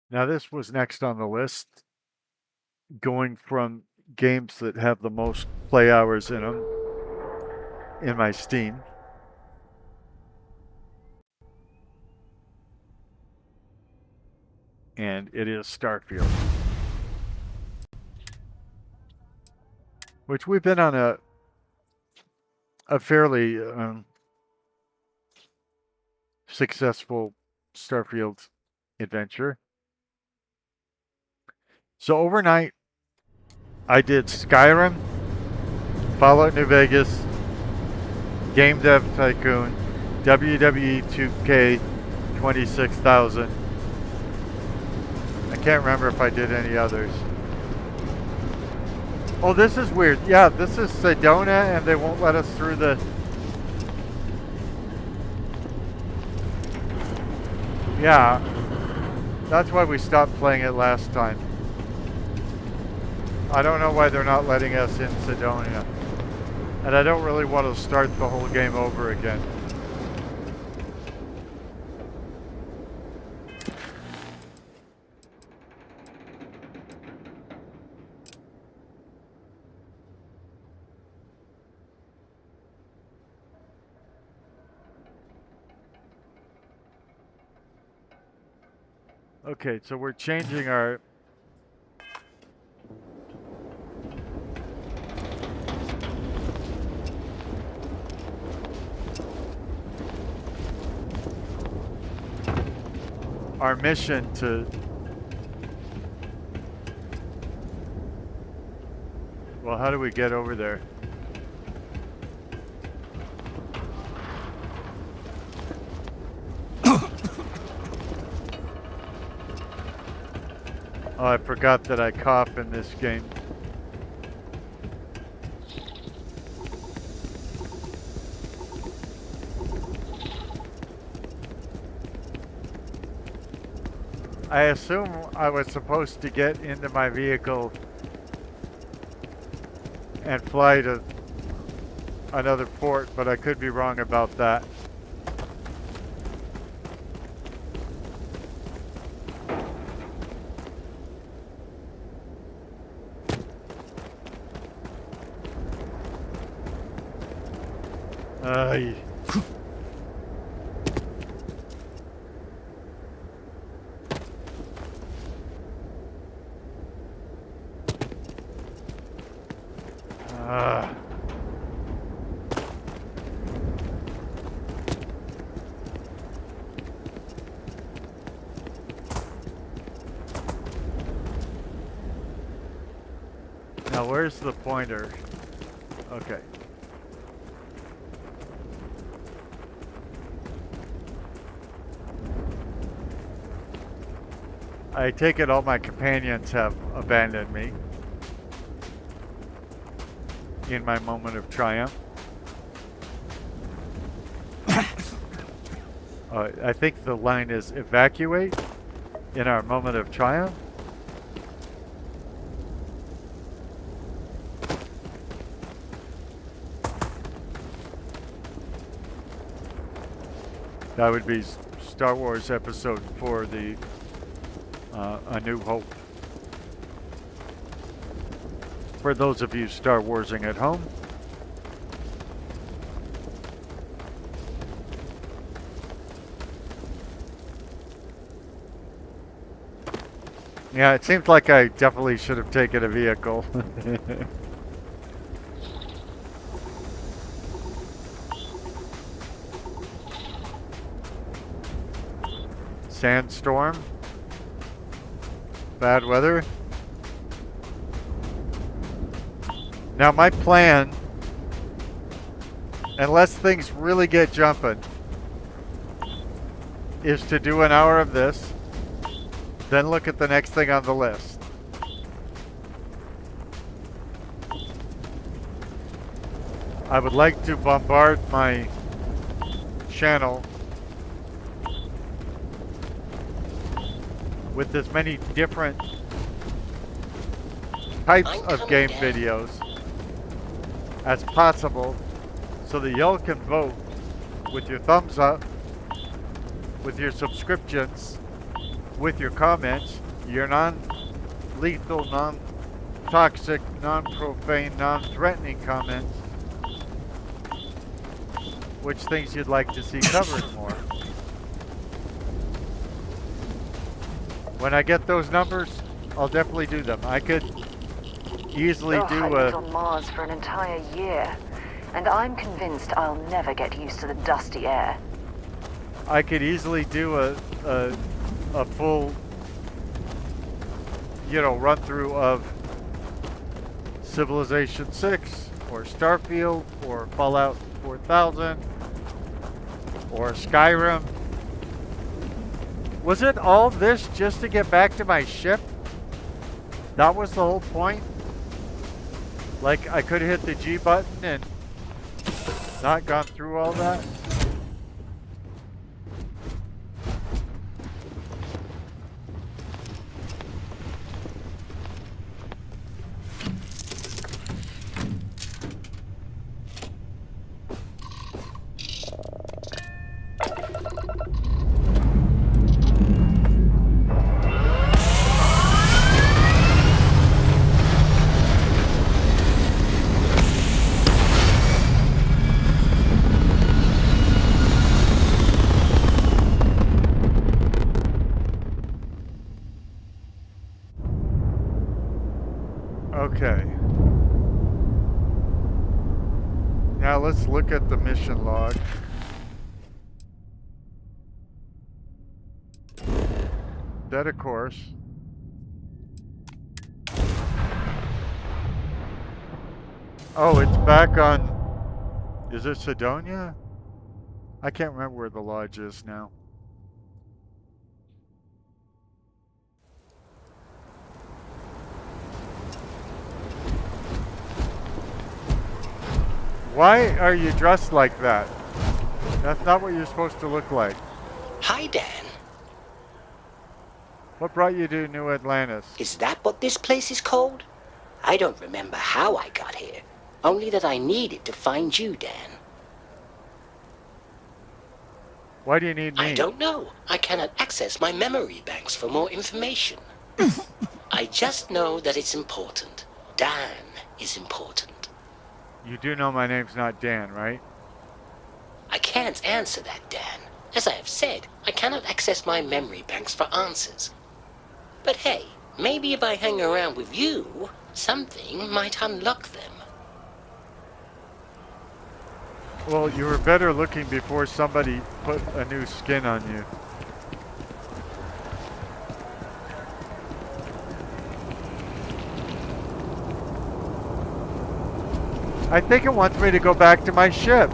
Now this was next on the list, going from games that have the most play hours in them in my Steam. And it is Starfield, which we've been on a fairly successful Starfield adventure. So overnight, I did Skyrim, Fallout New Vegas, Game Dev Tycoon, WWE 2K 26,000. I can't remember if I did any others. Oh, this is weird. Yeah, this is Sedona, and they won't let us through the... Yeah, that's why we stopped playing it last time. I don't know why they're not letting us in Sedona. And I don't really want to start the whole game over again. Okay, so we're changing our... our mission to... Well, how do we get over there? Oh, I forgot that I cough in this game. I assume I was supposed to get into my vehicle and fly to another port, but I could be wrong about that. Now where's the pointer? Okay. I take it all my companions have abandoned me in my moment of triumph. I think the line is evacuate in our moment of triumph. That would be Star Wars Episode 4, the A New Hope. For those of you Star Warsing at home. Yeah, it seems like I definitely should have taken a vehicle. Sandstorm. Bad weather. Now my plan, unless things really get jumping, is to do an hour of this, then look at the next thing on the list. I would like to bombard my channel with as many different types of game videos as possible so that y'all can vote with your thumbs up, with your subscriptions, with your comments, your non-lethal, non-toxic, non-profane, non-threatening comments, which things you'd like to see covered more. When I get those numbers, I'll definitely do them. I could easily do I lived on Mars for an entire year, and I'm convinced I'll never get used to the dusty air. I could easily do a full, run through of Civilization 6 or Starfield or Fallout 4000 or Skyrim. Was it all this just to get back to my ship? That was the whole point? Like, I could have hit the G button and not gone through all that? Okay. Now let's look at the mission log. Set a course. Oh, it's back on... Is it Sidonia? I can't remember where the lodge is now. Why are you dressed like that? That's not what you're supposed to look like. Hi, Dan. What brought you to New Atlantis? Is that what this place is called? I don't remember how I got here. Only that I needed to find you, Dan. Why do you need me? I don't know. I cannot access my memory banks for more information. I just know that it's important. Dan is important. You do know my name's not Dan, right? I can't answer that, Dan. As I have said, I cannot access my memory banks for answers. But hey, maybe if I hang around with you, something might unlock them. Well, you were better looking before somebody put a new skin on you. I think it wants me to go back to my ship.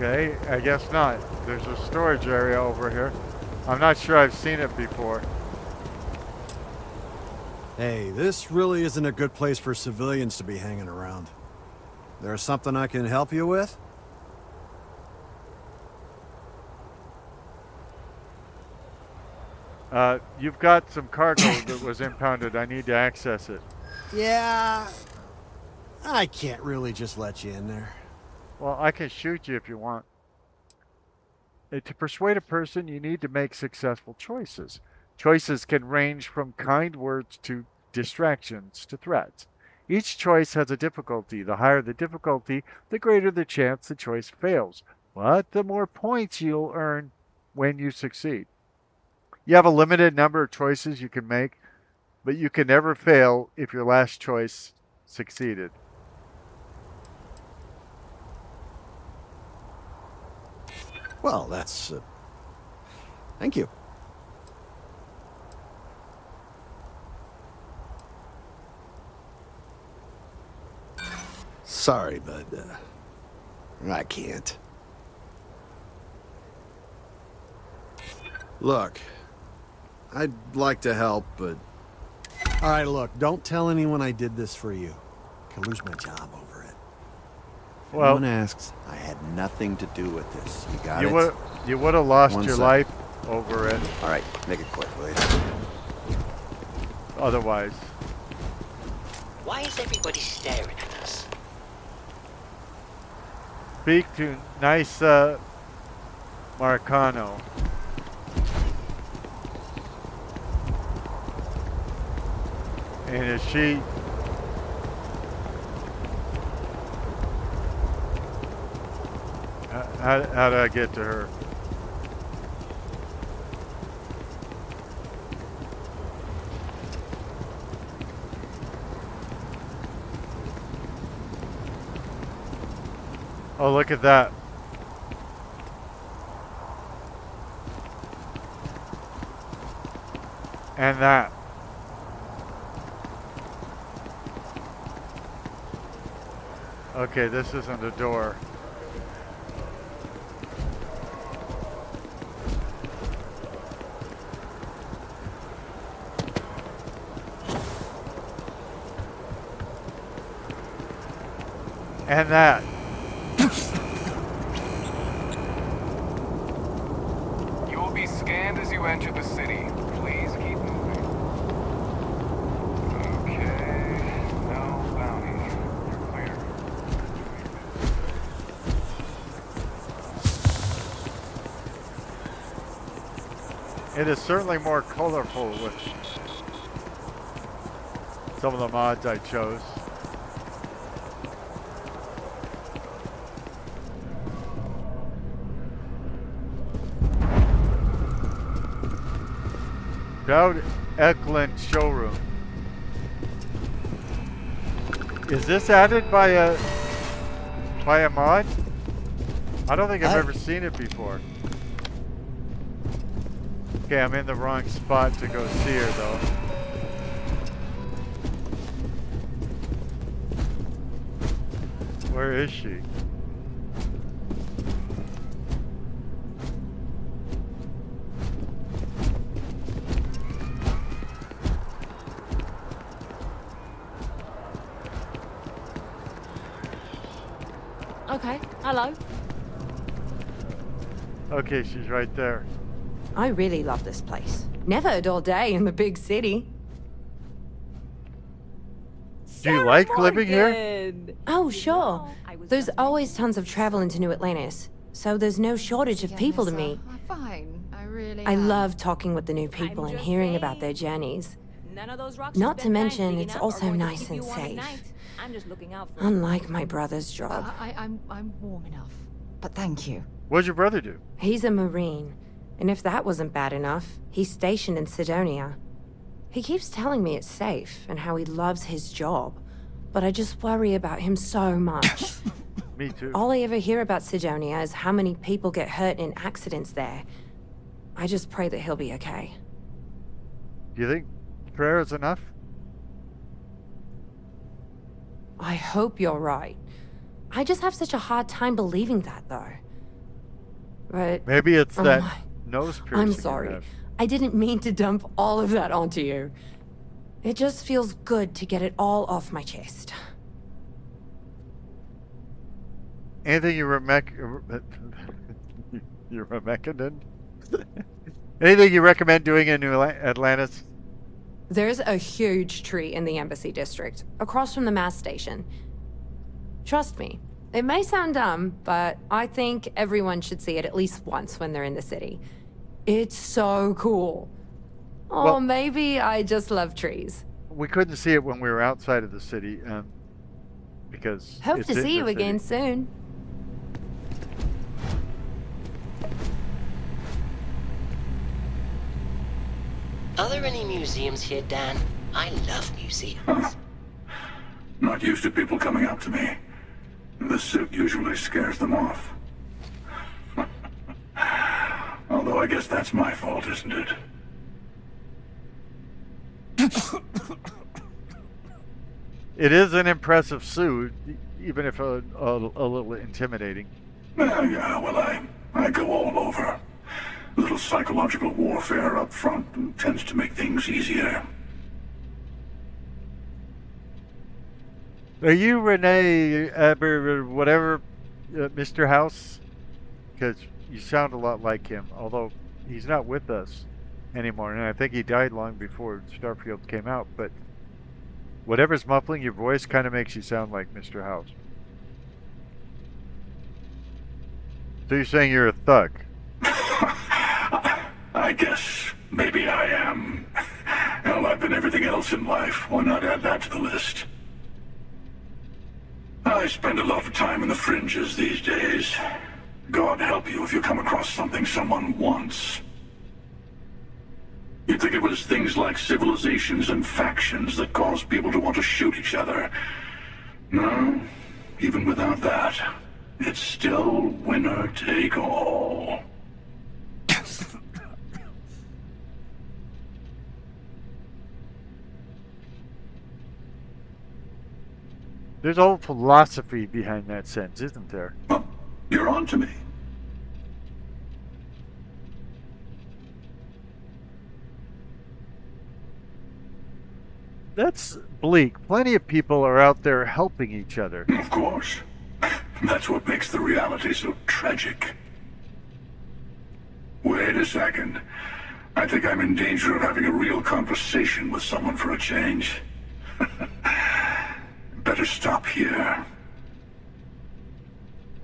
Okay, I guess not. There's a storage area over here. I'm not sure I've seen it before. Hey, this really isn't a good place for civilians to be hanging around. There's something I can help you with? You've got some cargo that was impounded. I need to access it. Yeah, I can't really just let you in there. Well, I can shoot you if you want. To persuade a person, you need to make successful choices. Choices can range from kind words to distractions to threats. Each choice has a difficulty. The higher the difficulty, the greater the chance the choice fails. But the more points you'll earn when you succeed. You have a limited number of choices you can make, but you can never fail if your last choice succeeded. Well, that's... thank you. Sorry, but I can't. Look, I'd like to help, but All right, look, don't tell anyone I did this for you. I could lose my job over it. If Well- anyone asks, I had nothing to do with this. You got You it? would have lost One your sec. life over it All right, make it quick, will you? otherwise. Why is everybody staring at us? Speak to nice Marcano. And is she... How do I get to her? Oh, look at that. And that. Okay, this isn't a door. And that. You will be scanned as you enter the city. Please keep moving. Okay. No bounty. You're clear. It is certainly more colorful with some of the mods I chose. Dowd Eklund showroom. Is this added by a mod? I don't think I've ever seen it before. Okay, I'm in the wrong spot to go see her though. Where is she? Okay, hello. Okay, she's right there. I really love this place. Never a dull day in the big city. Do you like living here? Morgan! Oh, sure. There's always tons of travel into New Atlantis, so there's no shortage of people to meet. I'm fine. I really I am. love talking with the new people and hearing about their journeys. Not to mention, it's also nice and safe. Unlike my brother's job. I'm warm enough. But thank you. What'd your brother do? He's a Marine, and if that wasn't bad enough, he's stationed in Sidonia. He keeps telling me it's safe and how he loves his job, but I just worry about him so much. Me too. All I ever hear about Sidonia is how many people get hurt in accidents there. I just pray that he'll be okay. Do you think prayer is enough? I hope you're right. I just have such a hard time believing that, though. But Maybe it's Oh that my- nose piercing. I'm you sorry. have. I didn't mean to dump all of that onto you. It just feels good to get it all off my chest. Anything you Anything you recommend doing in New Atlantis? There's a huge tree in the Embassy District, across from the mass station. Trust me, it may sound dumb, but I think everyone should see it at least once when they're in the city. It's so cool. Oh, Well- maybe I just love trees. We couldn't see it when we were outside of the city, because Hope it's to in see the you city. again soon. Are there any museums here, Dan? I love museums. Not used to people coming up to me. The suit usually scares them off. Although I guess that's my fault, isn't it? It is an impressive suit, even if a little intimidating. Yeah, well, I go all over. Little psychological warfare up front tends to make things easier. Are you Renee Aber, whatever, Mr. House? Because you sound a lot like him, although he's not with us anymore, and I think he died long before Starfield came out. But whatever's muffling your voice kind of makes you sound like Mr. House. So you're saying you're a thug? I guess maybe I am. Hell, I've been everything else in life. Why not add that to the list? I spend a lot of time in the fringes these days. God help you if you come across something someone wants. You'd think it was things like civilizations and factions that cause people to want to shoot each other. No, even without that, it's still winner take all. There's a whole philosophy behind that sentence, isn't there? Well, you're on to me. That's bleak. Plenty of people are out there helping each other. Of course. That's what makes the reality so tragic. Wait a second. I think I'm in danger of having a real conversation with someone for a change. Better stop here.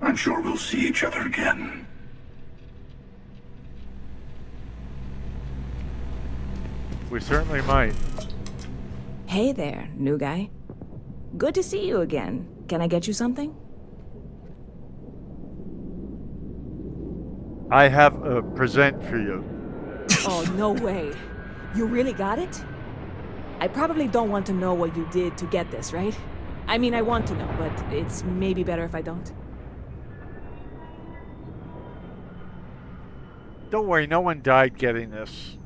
I'm sure we'll see each other again. We certainly might. Hey there, new guy. Good to see you again. Can I get you something? I have a present for you. Oh, no way. You really got it? I probably don't want to know what you did to get this, right? I mean, I want to know, but it's maybe better if I don't. Don't worry, no one died getting this.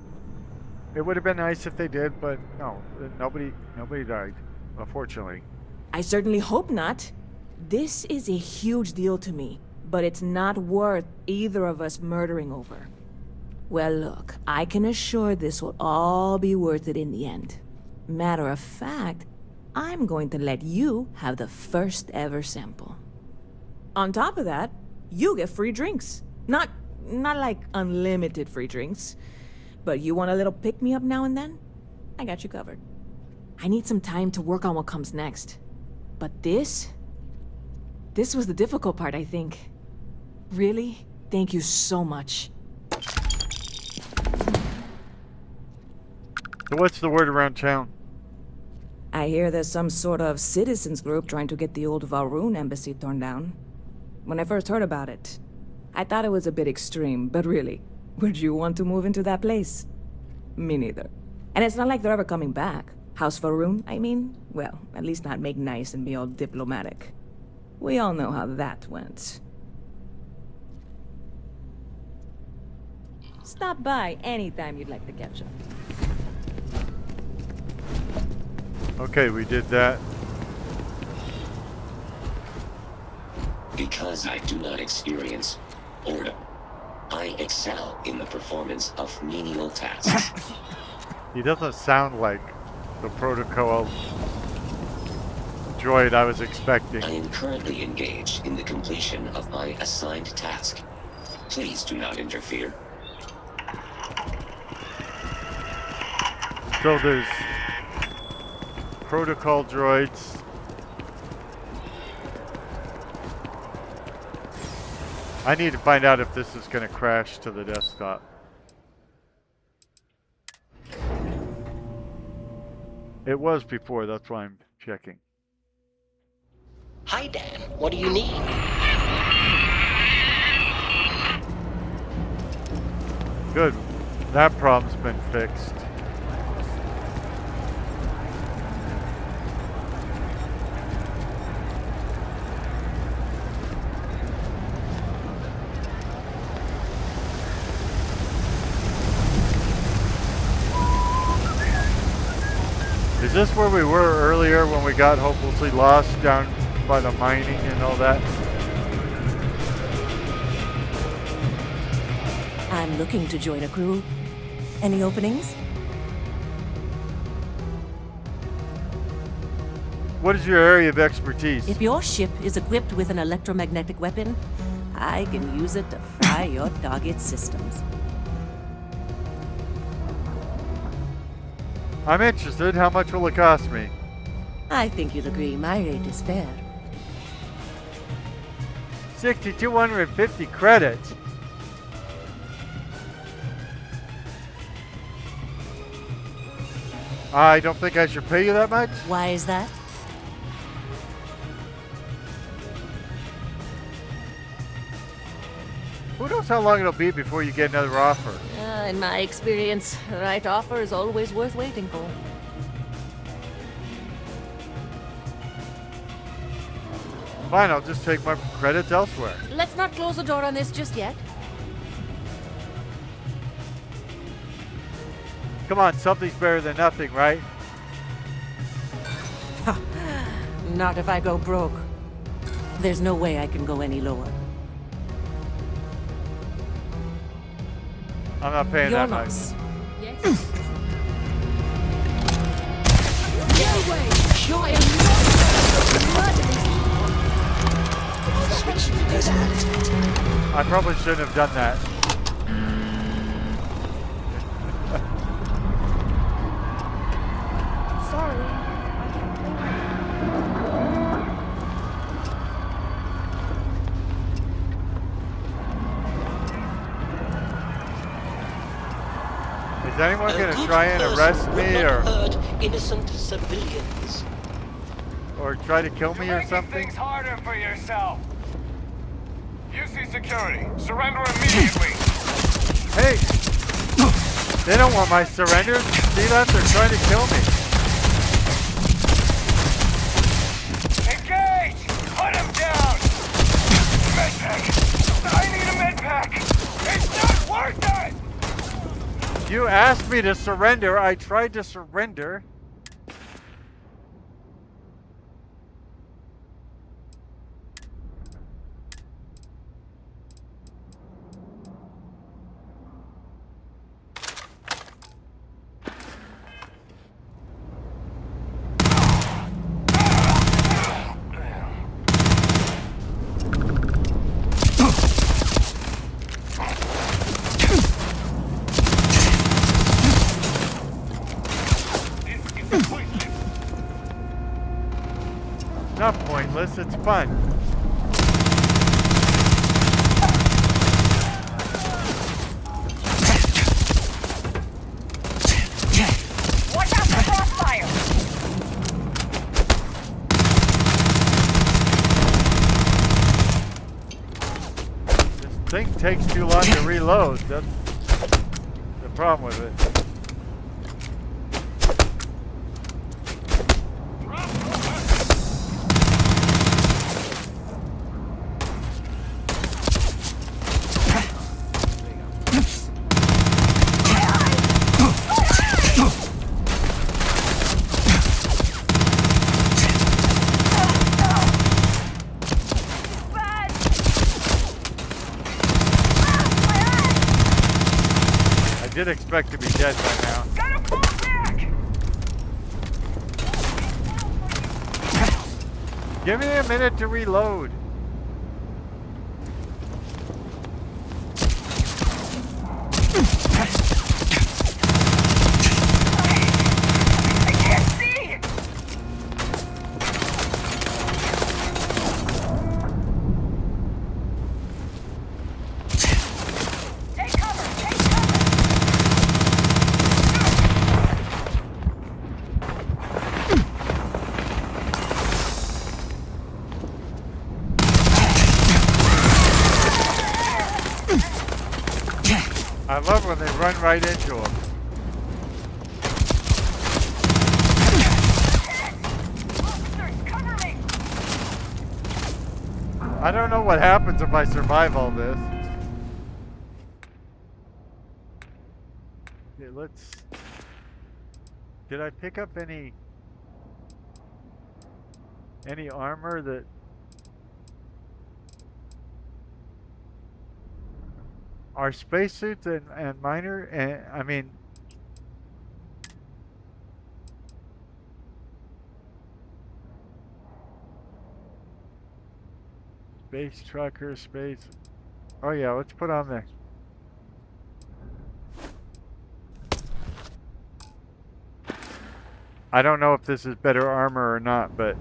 It would have been nice if they did, but no, nobody died, unfortunately. I certainly hope not. This is a huge deal to me, but it's not worth either of us murdering over. Well, look, I can assure this will all be worth it in the end. Matter of fact, I'm going to let you have the first ever sample. On top of that, you get free drinks. Not like unlimited free drinks, but you want a little pick-me-up now and then? I got you covered. I need some time to work on what comes next. But this was the difficult part, I think. Really, thank you so much. So what's the word around town? I hear there's some sort of citizens group trying to get the old Valroon embassy torn down. When I first heard about it, I thought it was a bit extreme, but really, would you want to move into that place? Me neither. And it's not like they're ever coming back. House Valroon, I mean? Well, at least not make nice and be all diplomatic. We all know how that went. Stop by anytime you'd like to catch up. Okay, we did that. Because I do not experience boredom, I excel in the performance of menial tasks. He doesn't sound like the protocol droid I was expecting. I am currently engaged in the completion of my assigned task. Please do not interfere. So there's protocol droids. I need to find out if this is going to crash to the desktop. It was before, that's why I'm checking. Hi, Dan. What do you need? Good. That problem's been fixed. Is this where we were earlier when we got hopelessly lost down by the mining and all that? I'm looking to join a crew. Any openings? What is your area of expertise? If your ship is equipped with an electromagnetic weapon, I can use it to fry your target systems. I'm interested. How much will it cost me? I think you'll agree my rate is fair. 6,250 credits. I don't think I should pay you that much. Why is that? Who knows how long it'll be before you get another offer? In my experience, the right offer is always worth waiting for. Fine, I'll just take my credits elsewhere. Let's not close the door on this just yet. Come on, something's better than nothing, right? Not if I go broke. There's no way I can go any lower. I'm not paying Your that much. loss. Yes. No way! I am not Switch those hands. I probably shouldn't have done that. sorry. I can't play right Is anyone A going to good try and person arrest would me not or hurt innocent civilians. try to kill me You're or making something? things harder for yourself. You see security. Surrender immediately. Hey! They don't want my surrender. See that? They're trying to kill me. Engage! Put him down! Medpack! I need a medpack! It's not worth it! You asked me to surrender. I tried to surrender. Not pointless, it's fun. Watch out for crossfire! This thing takes too long to reload. That's the problem with it. I did expect to be dead by now. Gotta fall back! Give me a minute to reload. I can't see! Take cover! Take cover! I love when they run right into him. Officers, cover me! I don't know what happens if I survive all this. Okay, let's... Did I pick up any armor that... Are spacesuits and minor, and I mean, Space trucker, space. Oh yeah, let's put on there. I don't know if this is better armor or not, but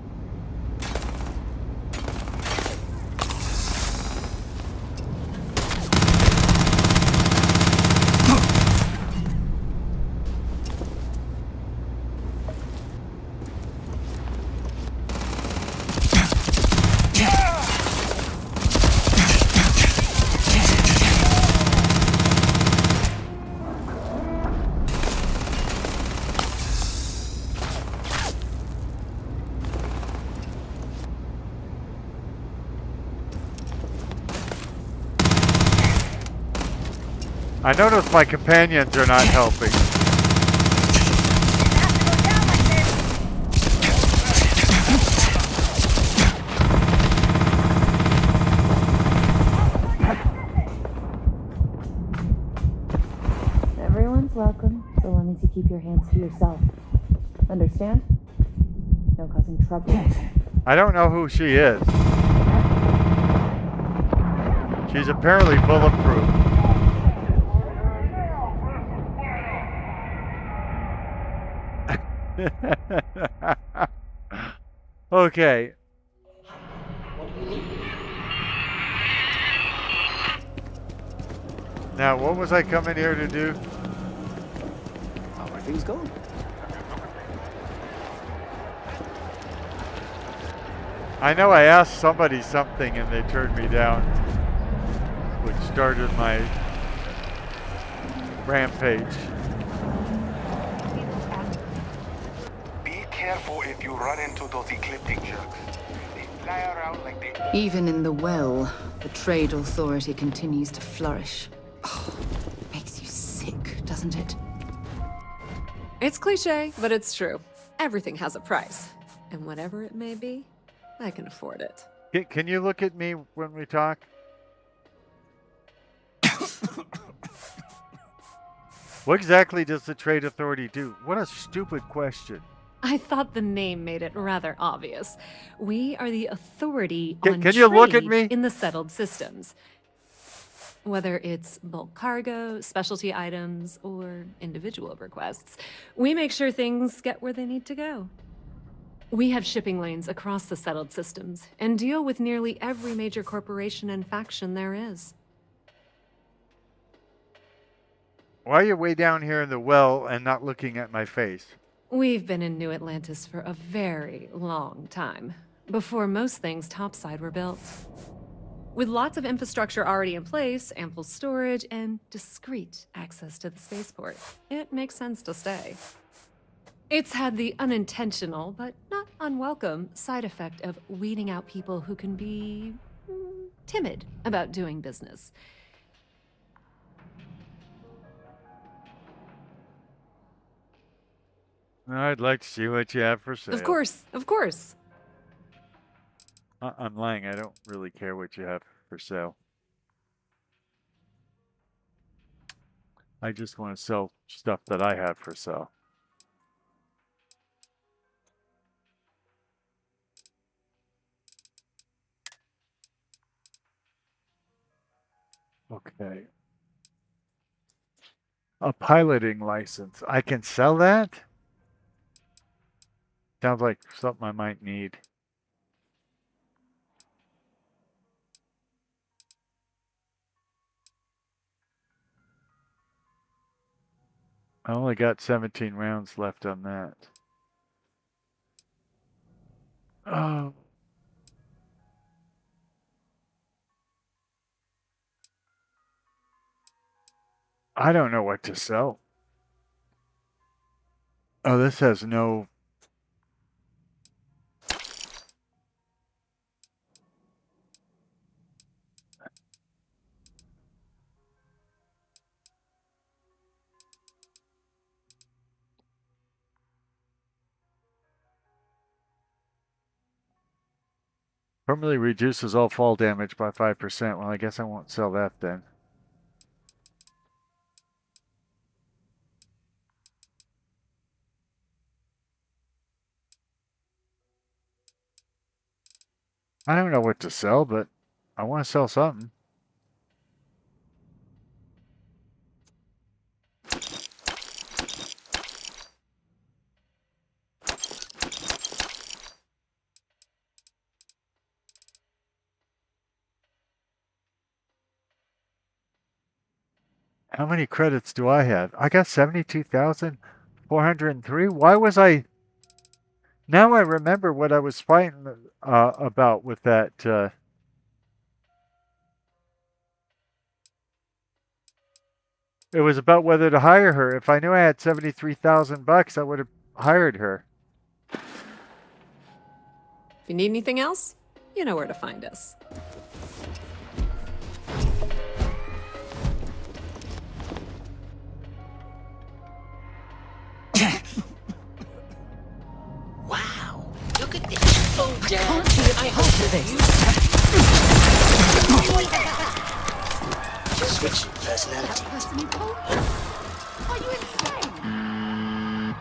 I notice my companions are not helping. Everyone's welcome, so long as you keep your hands to yourself. Understand? No causing trouble. I don't know who she is. She's apparently bulletproof. Okay. Now, what was I coming here to do? How are things going? I know I asked somebody something and they turned me down, which started my rampage. Be careful if you run into those ecliptic jerks. They fly around like they... Even in the well, the trade authority continues to flourish. Oh, makes you sick, doesn't it? It's cliche, but it's true. Everything has a price. And whatever it may be, I can afford it. Can you look at me when we talk? What exactly does the trade authority do? What a stupid question. I thought the name made it rather obvious. We are the authority on Can you look at trade me? in the settled systems. Whether it's bulk cargo, specialty items, or individual requests, we make sure things get where they need to go. We have shipping lanes across the settled systems and deal with nearly every major corporation and faction there is. Why are you way down here in the well and not looking at my face? We've been in New Atlantis for a very long time, before most things topside were built. With lots of infrastructure already in place, ample storage, and discreet access to the spaceport, it makes sense to stay. It's had the unintentional, but not unwelcome, side effect of weeding out people who can be timid about doing business. I'd like to see what you have for sale. Of course, of course. I'm lying. I don't really care what you have for sale. I just want to sell stuff that I have for sale. Okay. A piloting license. I can sell that? Sounds like something I might need. I only got 17 rounds left on that. Oh. I don't know what to sell. Oh, this has no... Permanently reduces all fall damage by 5%. Well, I guess I won't sell that then. I don't know what to sell, but I want to sell something. How many credits do I have? I got 72,403. Why was I... Now I remember what I was fighting about with that... It was about whether to hire her. If I knew I had 73,000 bucks, I would have hired her. If you need anything else, you know where to find us. Wow, look at this. Oh, Dad, I hope this. Switch personality. Are you insane?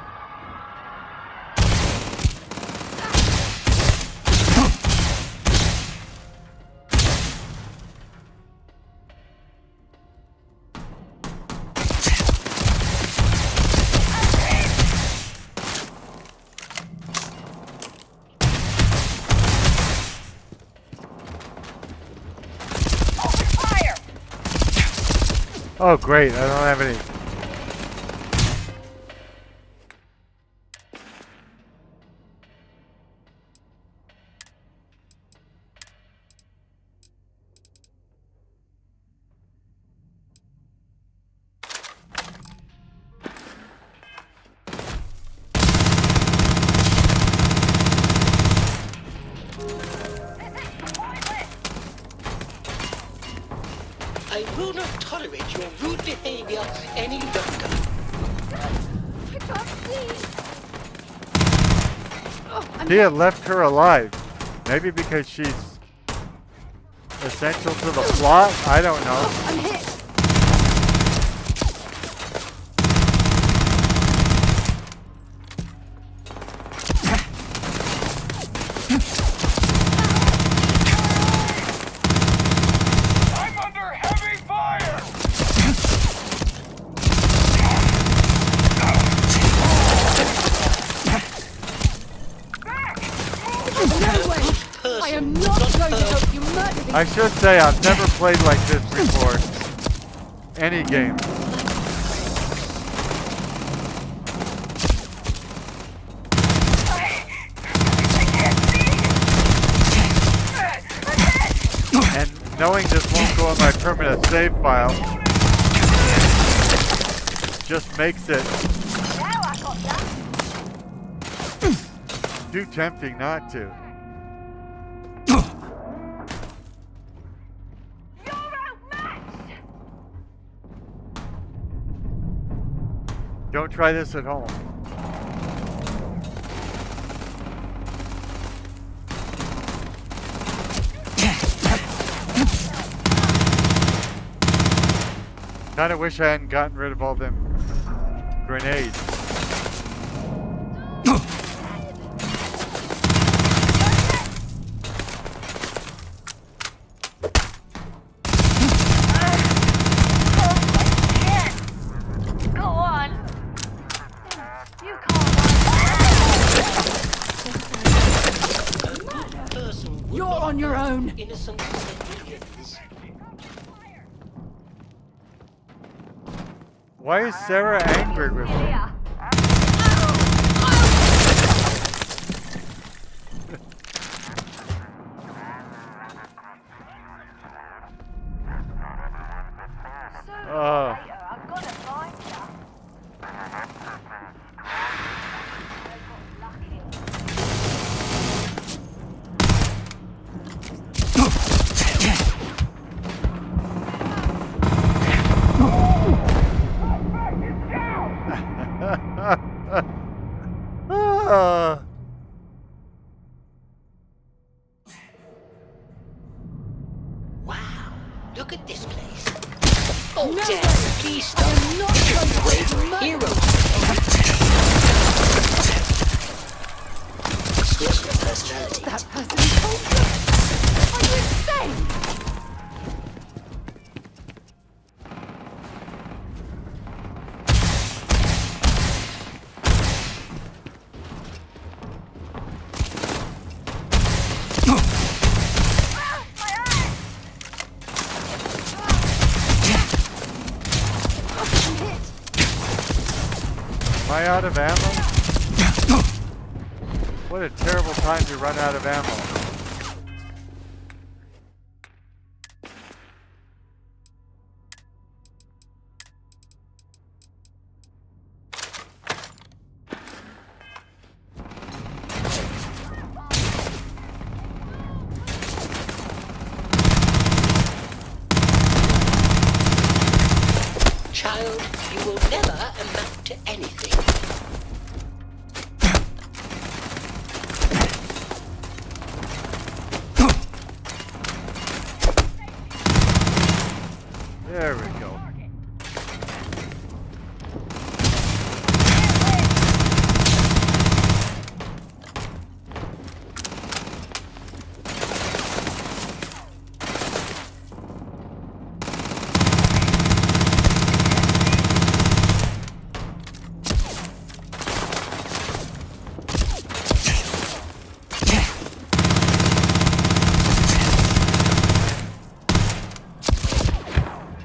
Oh, great. I don't have any. I will not tolerate your rude behavior any longer. I can't see. Oh, I'm He had left her alive. Maybe because she's essential to the plot? I don't know. I'm hit. I'm under heavy fire! No way. I am not going to help you murder these. I should say I've never played like this before. Any game. And knowing this won't go in my permanent save file just makes it too tempting not to. Don't try this at home. Kinda wish I hadn't gotten rid of all them grenades. Go on. You can't. You're on your own. Innocent civilians. Why is Sarah angry with me? Oh. I've got to find you. Wow, look at this place. Oh, No Dad, way. please stop. I am not This going is to way let for you a murder hero. Switch your personality. That person is cold. Are you insane? out of ammo? What a terrible time to run out of ammo. Child, you will never amount to anything. There we go.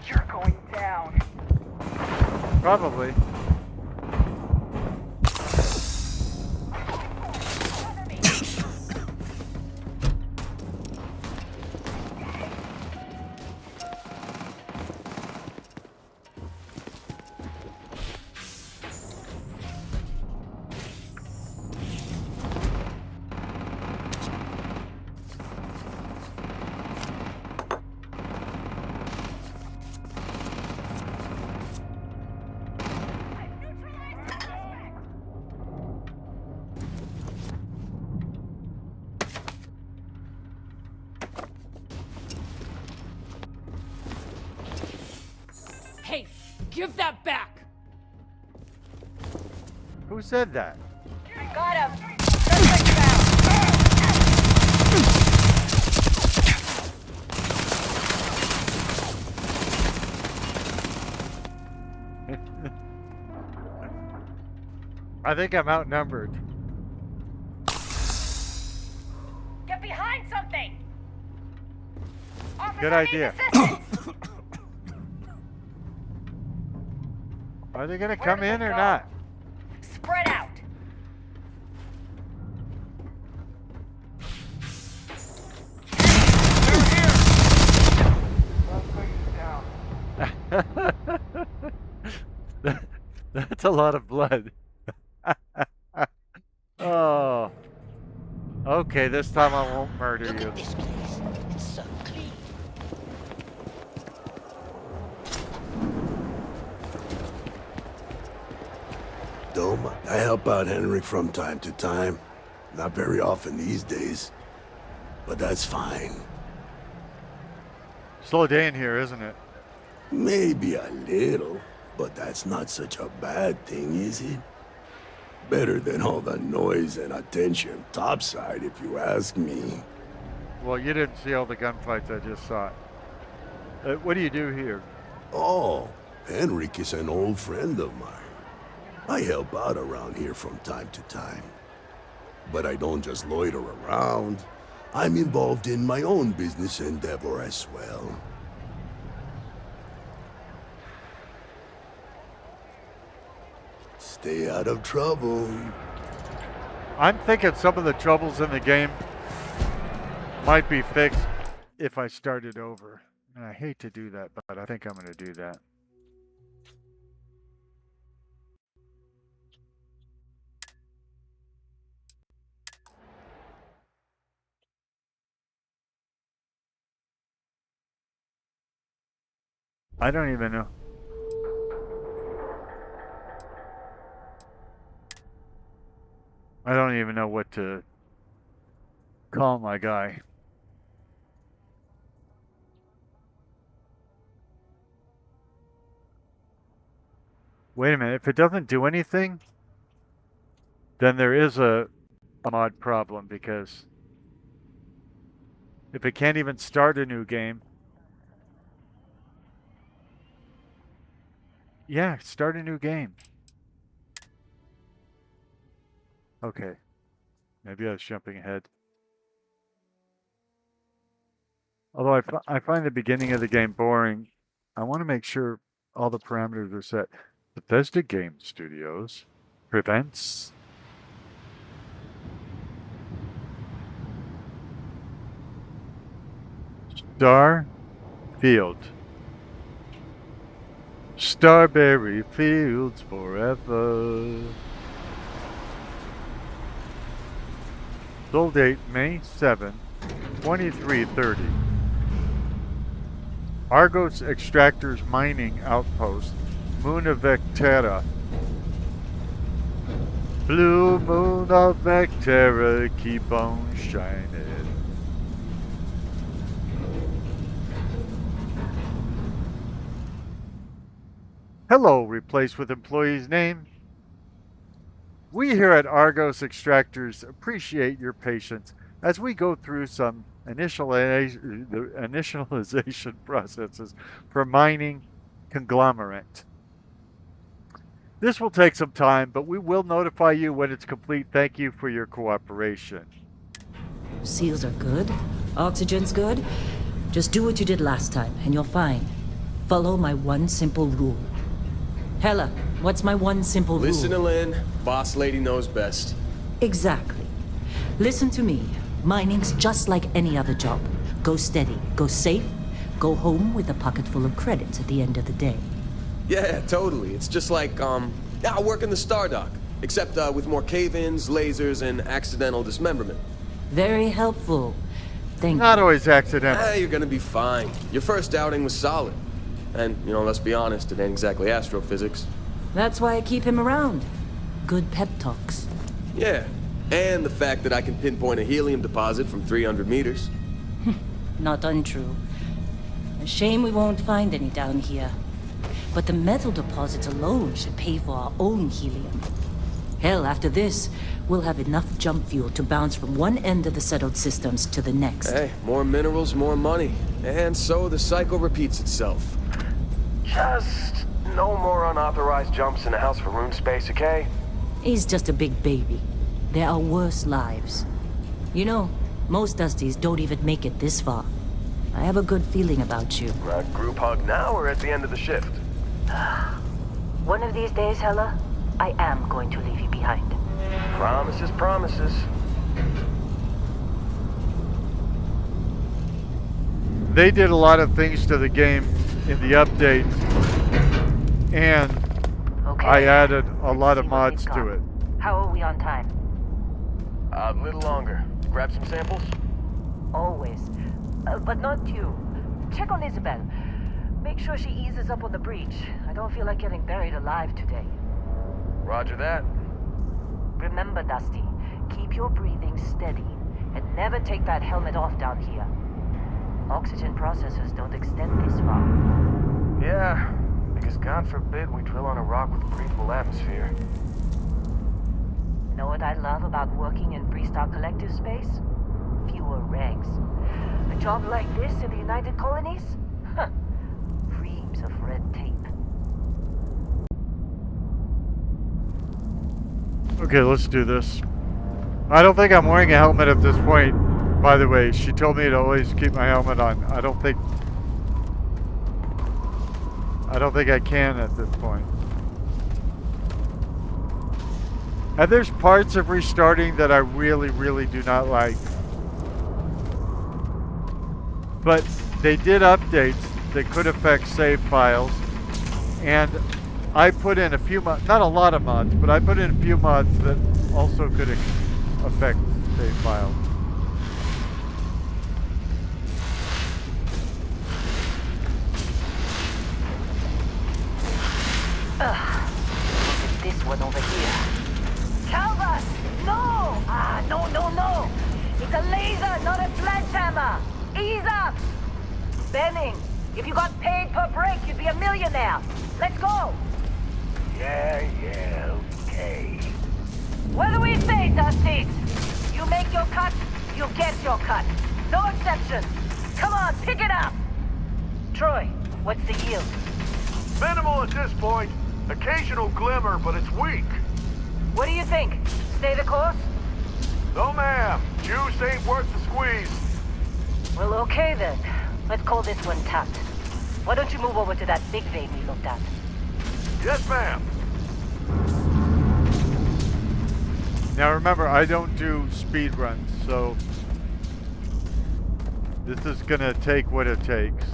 You're going down. Probably. Hey, give that back! Who said that? Got him. Suspect found. I think I'm outnumbered. Get behind something. Officer Good needs idea. assistance. Are they gonna Where come did in they or go? not? Spread out. That's a lot of blood. Oh. Okay, this time I won't murder Look you. at this place. It's so clean. Doma, I help out Henrik from time to time. Not very often these days. But that's fine. Slow day in here, isn't it? Maybe a little, but that's not such a bad thing, is it? Better than all the noise and attention topside, if you ask me. Well, you didn't see all the gunfights I just saw. What do you do here? Oh, Henrik is an old friend of mine. I help out around here from time to time. But I don't just loiter around. I'm involved in my own business endeavor as well. Stay out of trouble. I'm thinking some of the troubles in the game might be fixed if I started over. And I hate to do that, but I think I'm going to do that. I don't even know. I don't even know what to call my guy. Wait a minute. If it doesn't do anything, then there is a mod problem, because if it can't even start a new game. Yeah, start a new game. Okay. Maybe I was jumping ahead. Although I find the beginning of the game boring, I want to make sure all the parameters are set. Bethesda Game Studios. prevents. Starfield. Starberry fields forever. Sold date May 7, 2330. Argos Extractors Mining Outpost, Moon of Vectera. Blue moon of Vectera, keep on shining. Hello, replaced with employee's name. We here at Argos Extractors appreciate your patience as we go through some initialization processes for mining conglomerate. This will take some time, but we will notify you when it's complete. Thank you for your cooperation. Seals are good. Oxygen's good. Just do what you did last time, and you're fine. Follow my one simple rule. Hella, what's my one simple rule? Listen to Lynn. Boss lady knows best. Exactly. Listen to me. Mining's just like any other job. Go steady, go safe, go home with a pocket full of credits at the end of the day. Yeah, totally. It's just like, I work in the Stardock. Except, with more cave-ins, lasers, and accidental dismemberment. Very helpful. Thank Not you. always accidental. You're gonna be fine. Your first outing was solid. And, let's be honest, it ain't exactly astrophysics. That's why I keep him around. Good pep talks. Yeah, and the fact that I can pinpoint a helium deposit from 300 meters. Not untrue. A shame we won't find any down here. But the metal deposits alone should pay for our own helium. Hell, after this, we'll have enough jump fuel to bounce from one end of the settled systems to the next. Hey, more minerals, more money. And so the cycle repeats itself. Just no more unauthorized jumps in the house for room space, okay? He's just a big baby. There are worse lives. You know, most Dusties don't even make it this far. I have a good feeling about you. Group hug now or at the end of the shift? One of these days, Hella, I am going to leave you behind. Promises, promises. They did a lot of things to the game in the update, and I added a lot of mods to it. How are we on time? A little longer. Grab some samples? Always. But not you. Check on Isabel. Make sure she eases up on the breach. I don't feel like getting buried alive today. Roger that. Remember, Dusty, keep your breathing steady and never take that helmet off down here. Oxygen processors don't extend this far. Yeah, because God forbid we drill on a rock with a breathable atmosphere. Know what I love about working in Freestar Collective space? Fewer regs. A job like this in the United Colonies? Huh. Reams of red tape. Okay, let's do this. I don't think I'm wearing a helmet at this point. By the way, she told me to always keep my helmet on. I don't think I can at this point. And there's parts of restarting that I really, really do not like. But they did updates that could affect save files. And I put in a few mods, not a lot of mods, but I put in a few mods that also could affect save files. Look at this one over here. Calvert! No! No. It's a laser, not a sledgehammer. Ease up! Benning, if you got paid per break, you'd be a millionaire. Let's go! Yeah, okay. What do we say, Dusty? You make your cut, you get your cut. No exceptions. Come on, pick it up! Troy, what's the yield? Minimal at this point. Occasional glimmer, but it's weak. What do you think? Stay the course? No, ma'am. Juice ain't worth the squeeze. Well, okay then. Let's call this one tapped. Why don't you move over to that big vein we looked at? Yes, ma'am. Now remember, I don't do speed runs, so this is gonna take what it takes.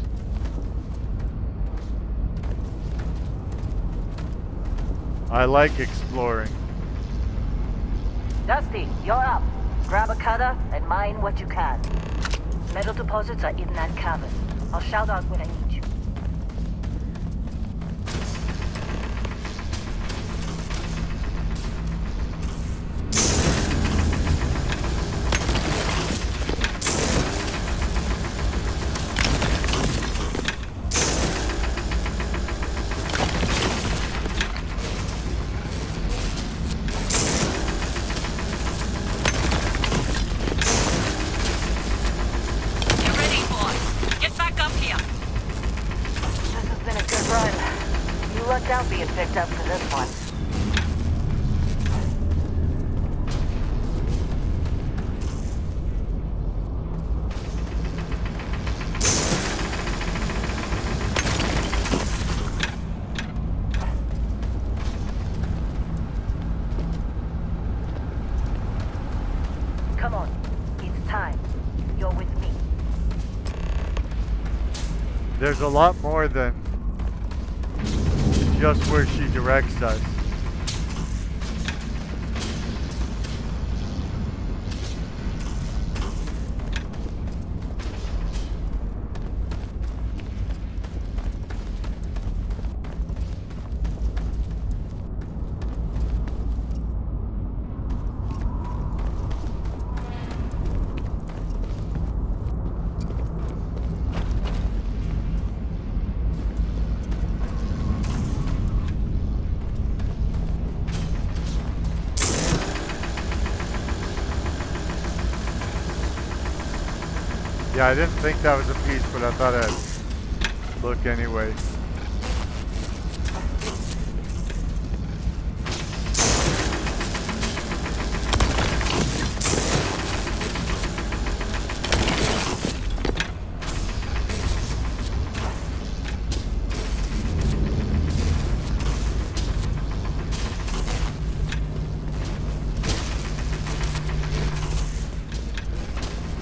I like exploring. Dusty, you're up. Grab a cutter and mine what you can. Metal deposits are in that cavern. I'll shout out when I need you. Out being picked up for this one. Come on, it's time. You're with me. There's a lot more than just where she directs us. Yeah, I didn't think that was a piece, but I thought I'd look anyway.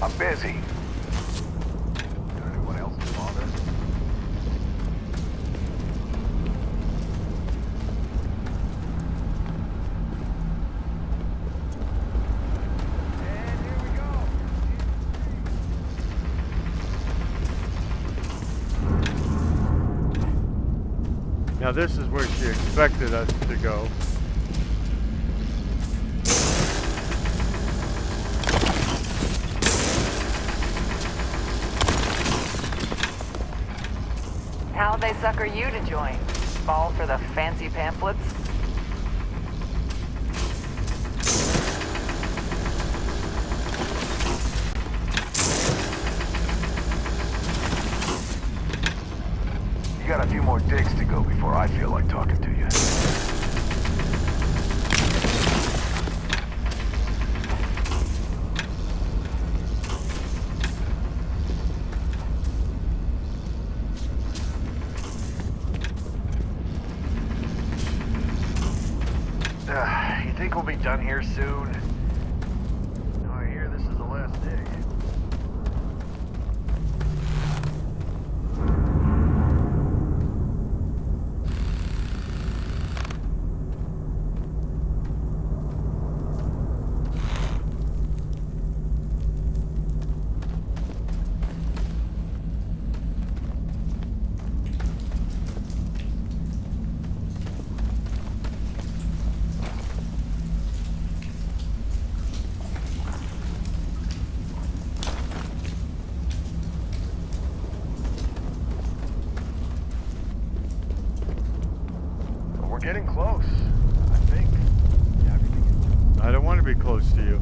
I'm busy. Anyone else bother? And here we go. Now this is where she expected us to go. How'd they sucker you to join? Fall for the fancy pamphlets? You got a few more digs to go before I feel like talking to you. You think we'll be done here soon? No, I hear this is the last dig. We're getting close, I think. Yeah, everything. I don't want to be close to you.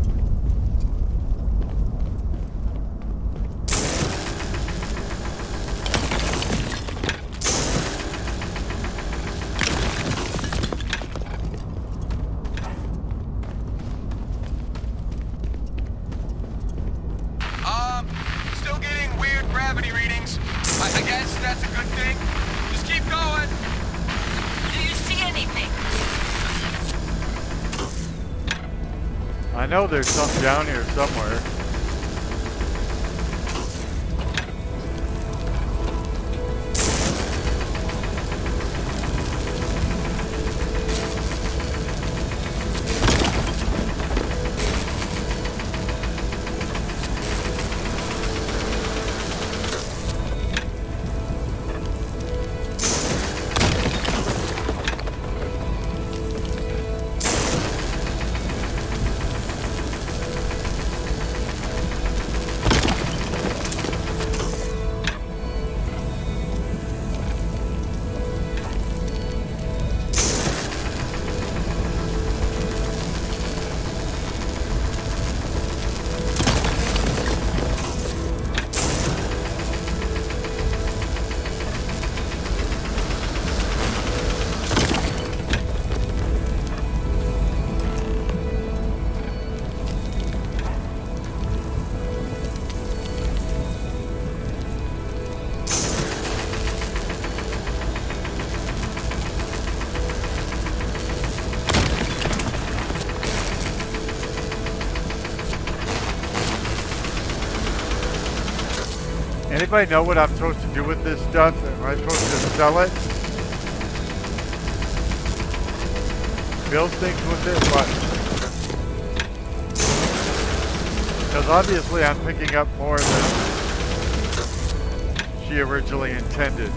Still getting weird gravity readings. I guess that's a good thing. Just keep going. Do you see anything? I know there's something down here somewhere. Anybody know what I'm supposed to do with this stuff? Am I supposed to sell it? Build things with it? What? Because obviously I'm picking up more than she originally intended.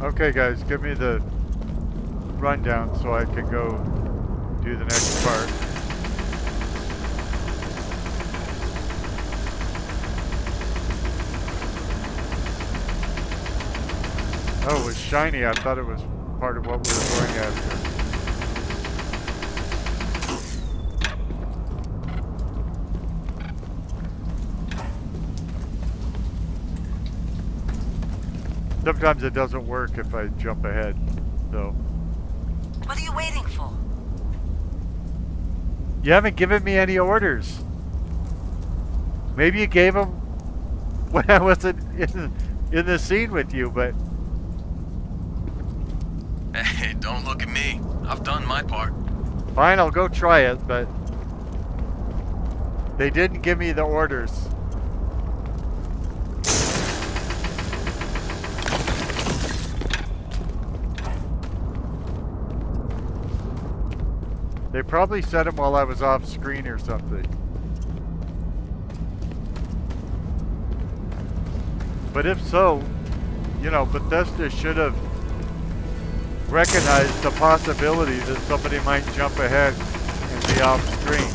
Okay guys, give me the rundown so I can go do the next part. Oh, it was shiny. I thought it was part of what we were going after. Sometimes it doesn't work if I jump ahead, so. What are you waiting for? You haven't given me any orders. Maybe you gave them when I wasn't in the scene with you, but... Hey, don't look at me. I've done my part. Fine, I'll go try it, but... They didn't give me the orders. They probably said them while I was off screen or something. But if so, you know, Bethesda should have recognized the possibility that somebody might jump ahead and be off screen.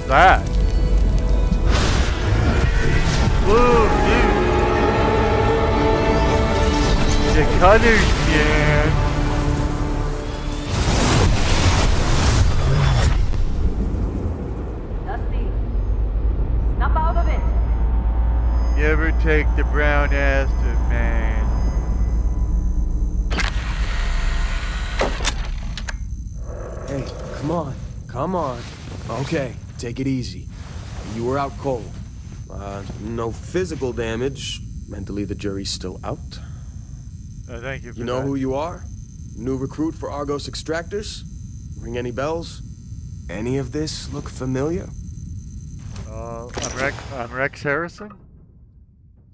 that? Whoa, dude. The colors, man. Dusty, snap out of it. Never take the brown acid, man. Hey, come on. Come on. Okay, take it easy. You were out cold. No physical damage. Mentally, the jury's still out. Thank you for You know that. who you are? New recruit for Argos Extractors? Ring any bells? Any of this look familiar? I'm Rex Harrison?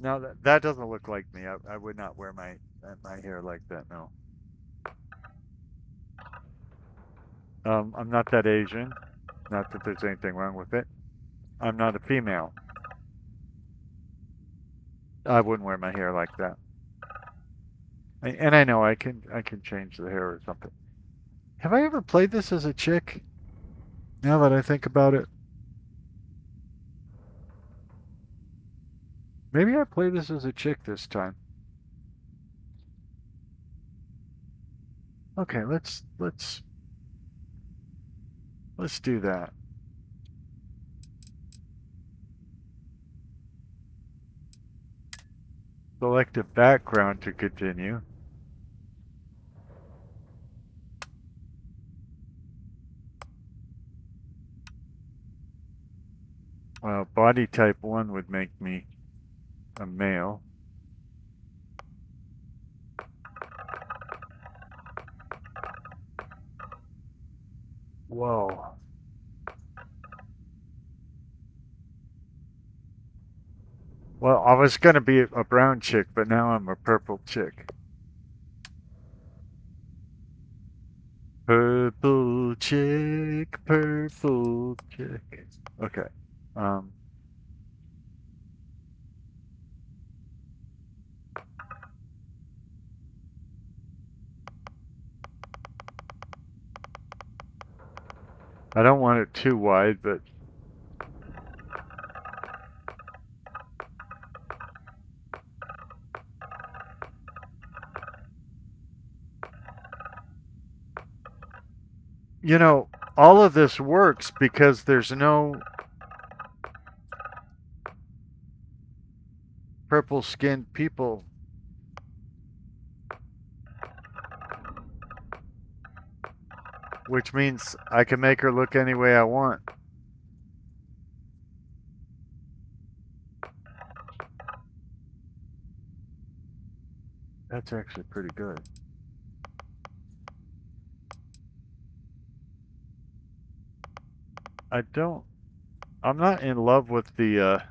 No, that doesn't look like me. I would not wear my hair like that, no. I'm not that Asian. Not that there's anything wrong with it. I'm not a female. I wouldn't wear my hair like that. And I know I can change the hair or something. Have I ever played this as a chick? Now that I think about it. Maybe I played this as a chick this time. Okay, let's do that. Select a background to continue. Well, body type 1 would make me a male. Whoa. Well, I was going to be a brown chick, but now I'm a purple chick. Purple chick, purple chick. Okay. I don't want it too wide, but you know, all of this works because there's no purple-skinned people. Which means I can make her look any way I want. That's actually pretty good. I'm not in love with the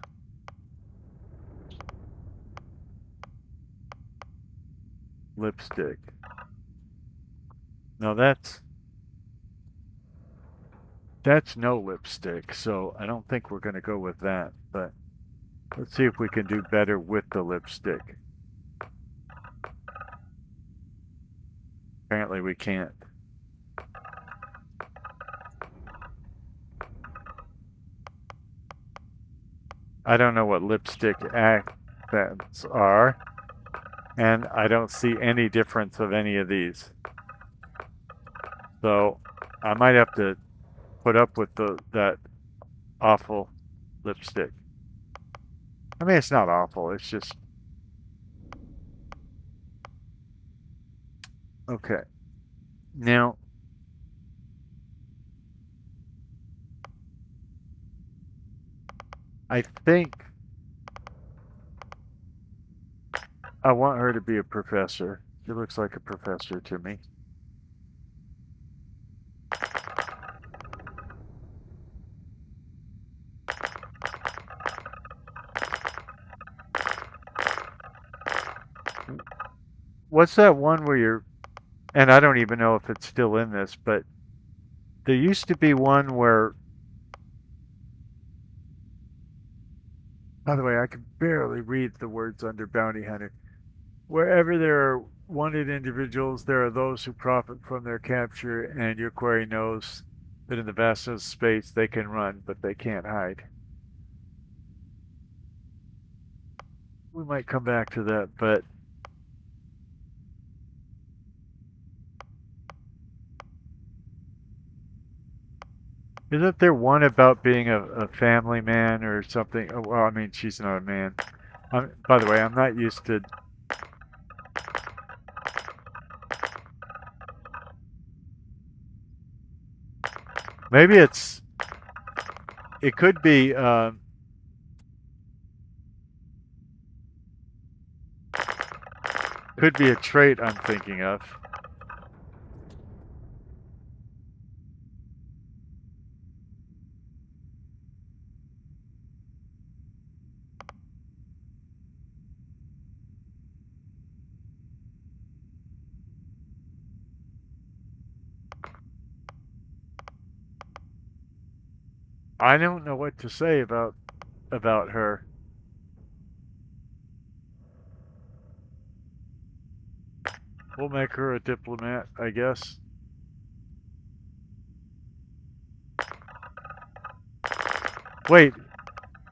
lipstick. No, that's no lipstick, so I don't think we're going to go with that, but let's see if we can do better with the lipstick. Apparently we can't. I don't know what lipstick accents are, and I don't see any difference of any of these. So I might have to put up with that awful lipstick. I mean, it's not awful, it's just... Okay. Now, I think I want her to be a professor. She looks like a professor to me. What's that one where you're... And I don't even know if it's still in this, but there used to be one where... By the way, I can barely read the words under Bounty Hunter. Wherever there are wanted individuals, there are those who profit from their capture, and your query knows But in the vastness of space, they can run, but they can't hide. We might come back to that, but isn't there one about being a family man or something? Oh, well, I mean, she's not a man. By the way, I'm not used to. Maybe it's. It could be. Could be a trait I'm thinking of. I don't know what to say about her. We'll make her a diplomat, I guess. Wait,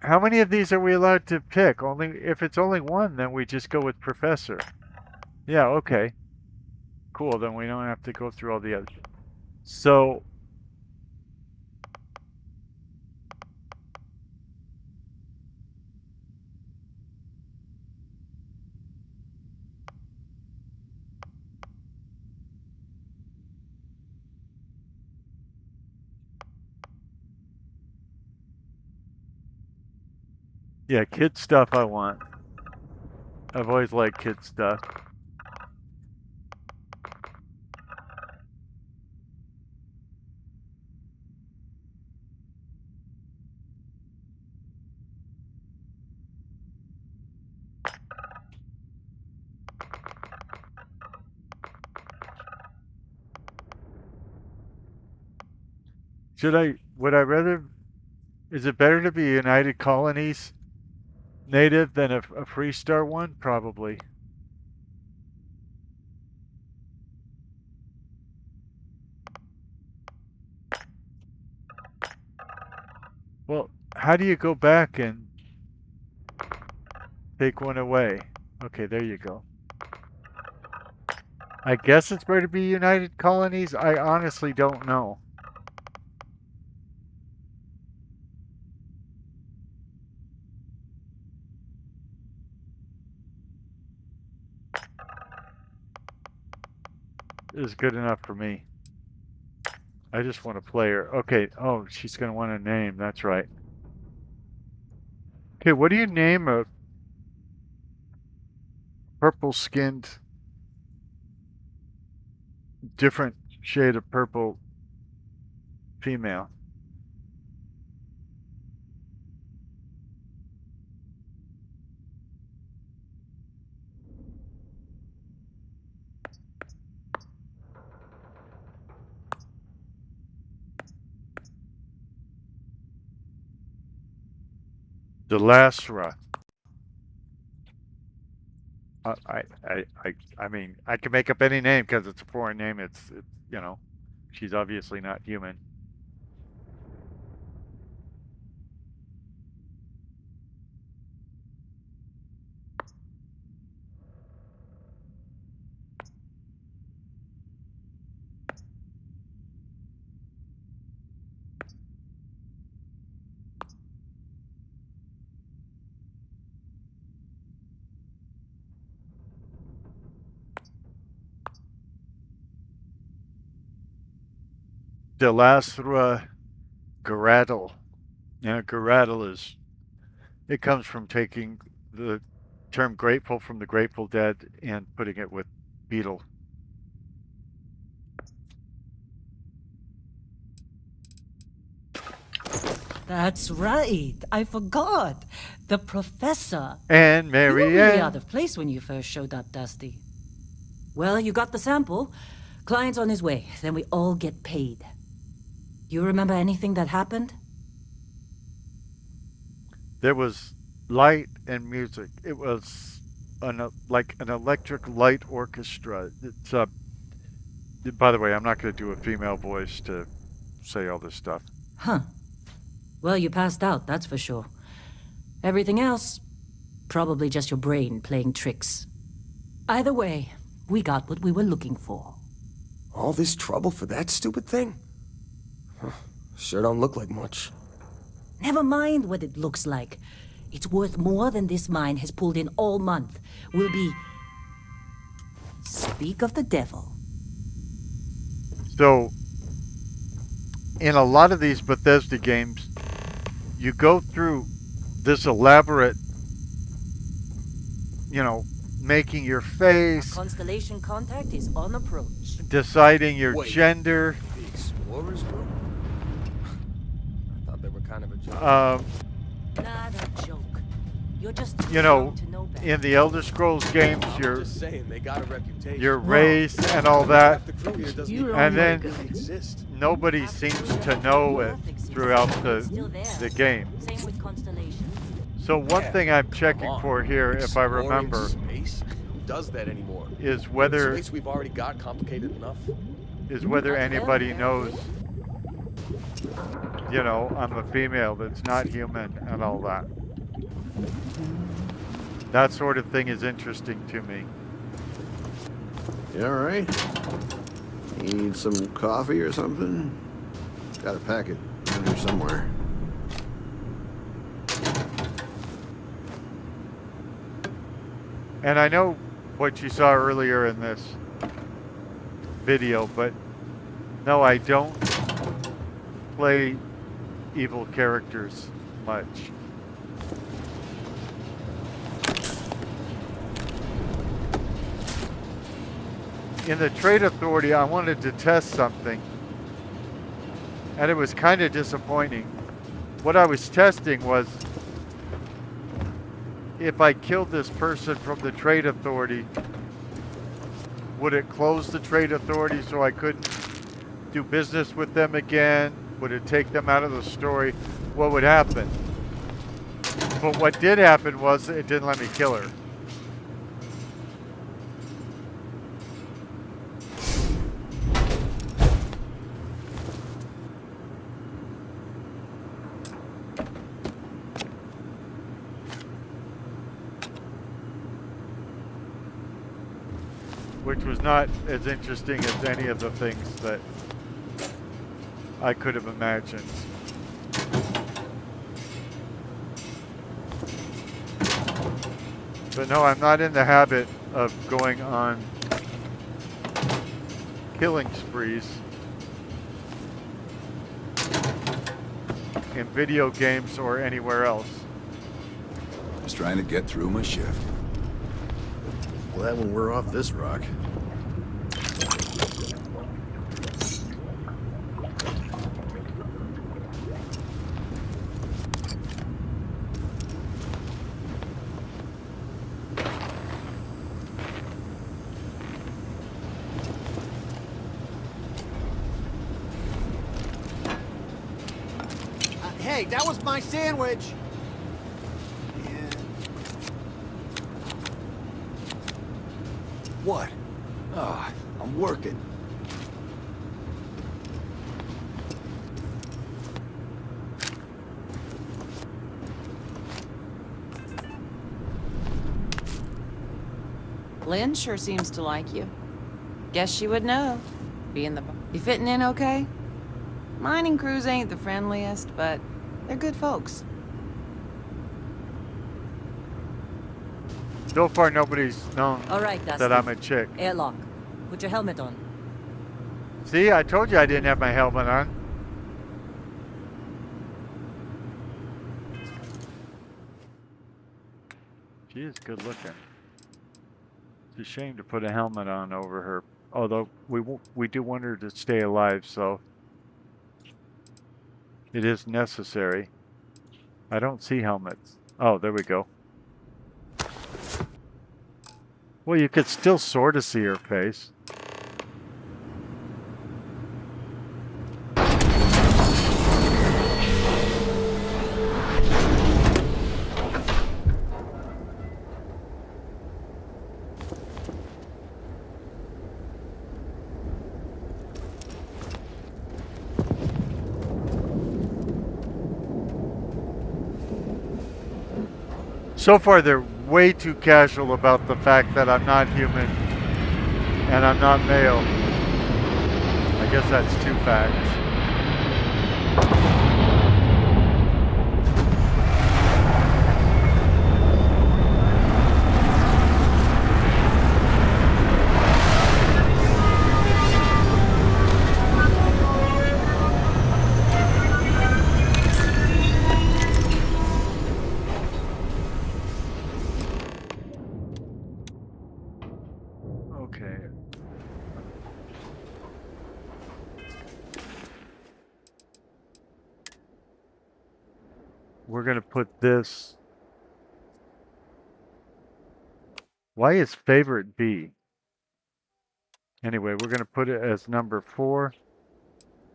how many of these are we allowed to pick? Only if it's only one, then we just go with professor. Yeah, okay. Cool, then we don't have to go through all the others. So yeah, kid stuff I want. I've always liked kid stuff. Would I rather, is it better to be United Colonies native than a Freestar one? Probably. Well, how do you go back and take one away? Okay, there you go. I guess it's better to be United Colonies. I honestly don't know. Is good enough for me. I just want to play her. Okay. Oh, she's going to want a name. That's right. Okay, what do you name a purple-skinned, different shade of purple female? Delasra. I mean, I can make up any name because it's a foreign name. It's, you know, she's obviously not human. Delasra Garadal. Now, Garadal is, it comes from taking the term grateful from the Grateful Dead and putting it with beetle. That's right. I forgot. The professor. And You were Mary really Ann. out of place when you first showed up, Dusty. Well, you got the sample. Client's on his way. Then we all get paid. You remember anything that happened? There was light and music. It was like an electric light orchestra. It's by the way, I'm not going to do a female voice to say all this stuff. Huh. Well, you passed out, that's for sure. Everything else, probably just your brain playing tricks. Either way, we got what we were looking for. All this trouble for that stupid thing? Huh. Sure don't look like much. Never mind what it looks like. It's worth more than this mine has pulled in all month. We'll be... Speak of the devil. So, in a lot of these Bethesda games, you go through this elaborate, you know, making your face, Constellation contact is on approach. deciding your Wait. gender. The Explorers Group? I thought they were kind of a joke. Not a joke. You're just You know, young to know better. in the Elder Scrolls games, I'm your just saying, they got a reputation. race and all that, Half the crew here doesn't You're even and on then my good. exist. nobody seems to know it throughout the game. Same with Constellation. So one thing I'm checking Come on. for here, if I Exploring remember, space? Who does that anymore? is whether The space we've already got complicated enough. anybody knows, you know, I'm a female that's not human and all that. That sort of thing is interesting to me. You alright? Need some coffee or something? Got a packet in here somewhere. And I know what you saw earlier in this video, but no, I don't play evil characters much. In the Trade Authority, I wanted to test something, and it was kind of disappointing. What I was testing was if I killed this person from the Trade Authority, would it close the Trade Authority so I couldn't do business with them again? Would it take them out of the story? What would happen? But what did happen was it didn't let me kill her. Which was not as interesting as any of the things that I could have imagined. But no, I'm not in the habit of going on killing sprees in video games or anywhere else. Just trying to get through my shift. Glad when we're off this rock. Hey, that was my sandwich! What? Ah, I'm working. Lynn sure seems to like you. Guess she would know. Being the... You fitting in okay? Mining crews ain't the friendliest, but they're good folks. So far, nobody's known All right, Dusty. that I'm a chick. Airlock. Put your helmet on. See, I told you I didn't have my helmet on. She is good looking. It's a shame to put a helmet on over her. Although we do want her to stay alive, so it is necessary. I don't see helmets. Oh, there we go. Well, you could still sort of see her face. So far, they're way too casual about the fact that I'm not human and I'm not male. I guess that's two facts. Okay. We're going to put this. Why is favorite B? Anyway, we're going to put it as number 4.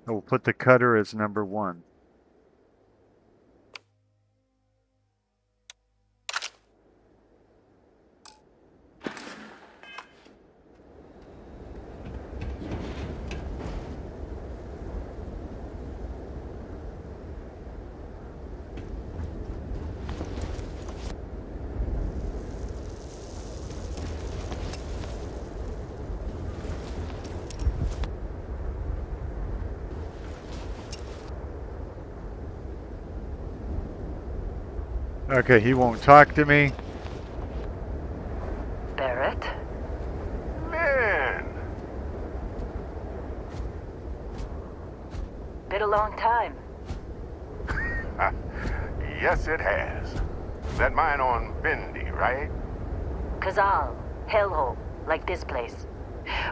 And we'll put the cutter as number 1. Okay, he won't talk to me. Barrett? Man! Been a long time. Yes, it has. That mine on Bendy, right? Kazal, hellhole, like this place.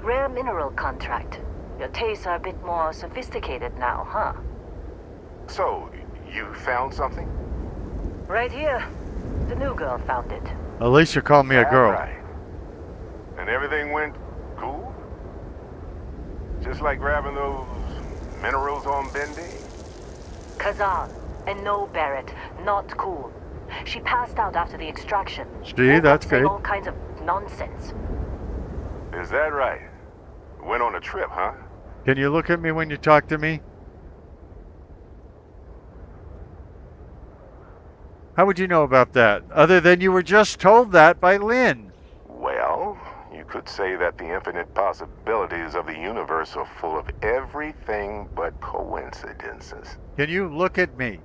Rare mineral contract. Your tastes are a bit more sophisticated now, huh? So, you found something? Right here. The new girl found it. Alicia called me a girl. Right. And everything went cool? Just like grabbing those minerals on Bendy? Kazal. And no, Barrett. Not cool. She passed out after the extraction. See, that's saying good. all kinds of nonsense. Is that right? Went on a trip, huh? Can you look at me when you talk to me? How would you know about that? Other than you were just told that by Lynn. Well, you could say that the infinite possibilities of the universe are full of everything but coincidences. Can you look at me?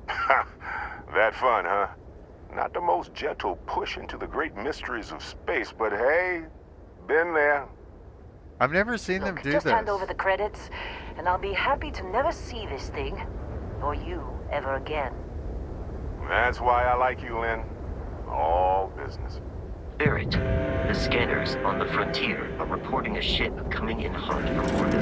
That fun, huh? Not the most gentle push into the great mysteries of space, but hey, been there. I've never seen them do Just this. hand over the credits, and I'll be happy to never see this thing, or you, ever again. That's why I like you, Lynn. All business. Barrett, the scanners on the frontier are reporting a ship coming in hot from orbit.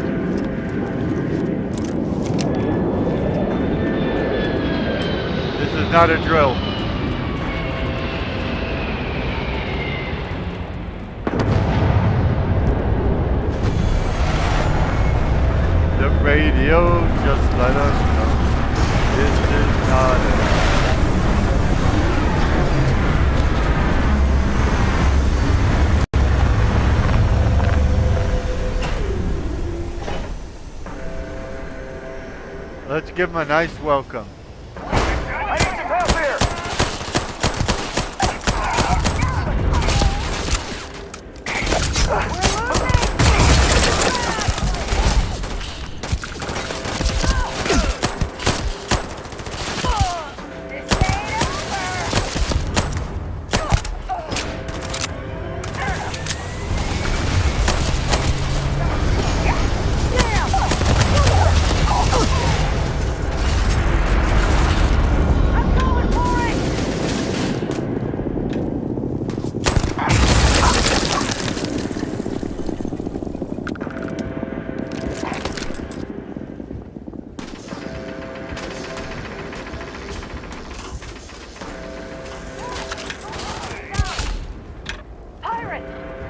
This is not a drill. The radio just let us know this is not it. Let's give him a nice welcome. I need some help here!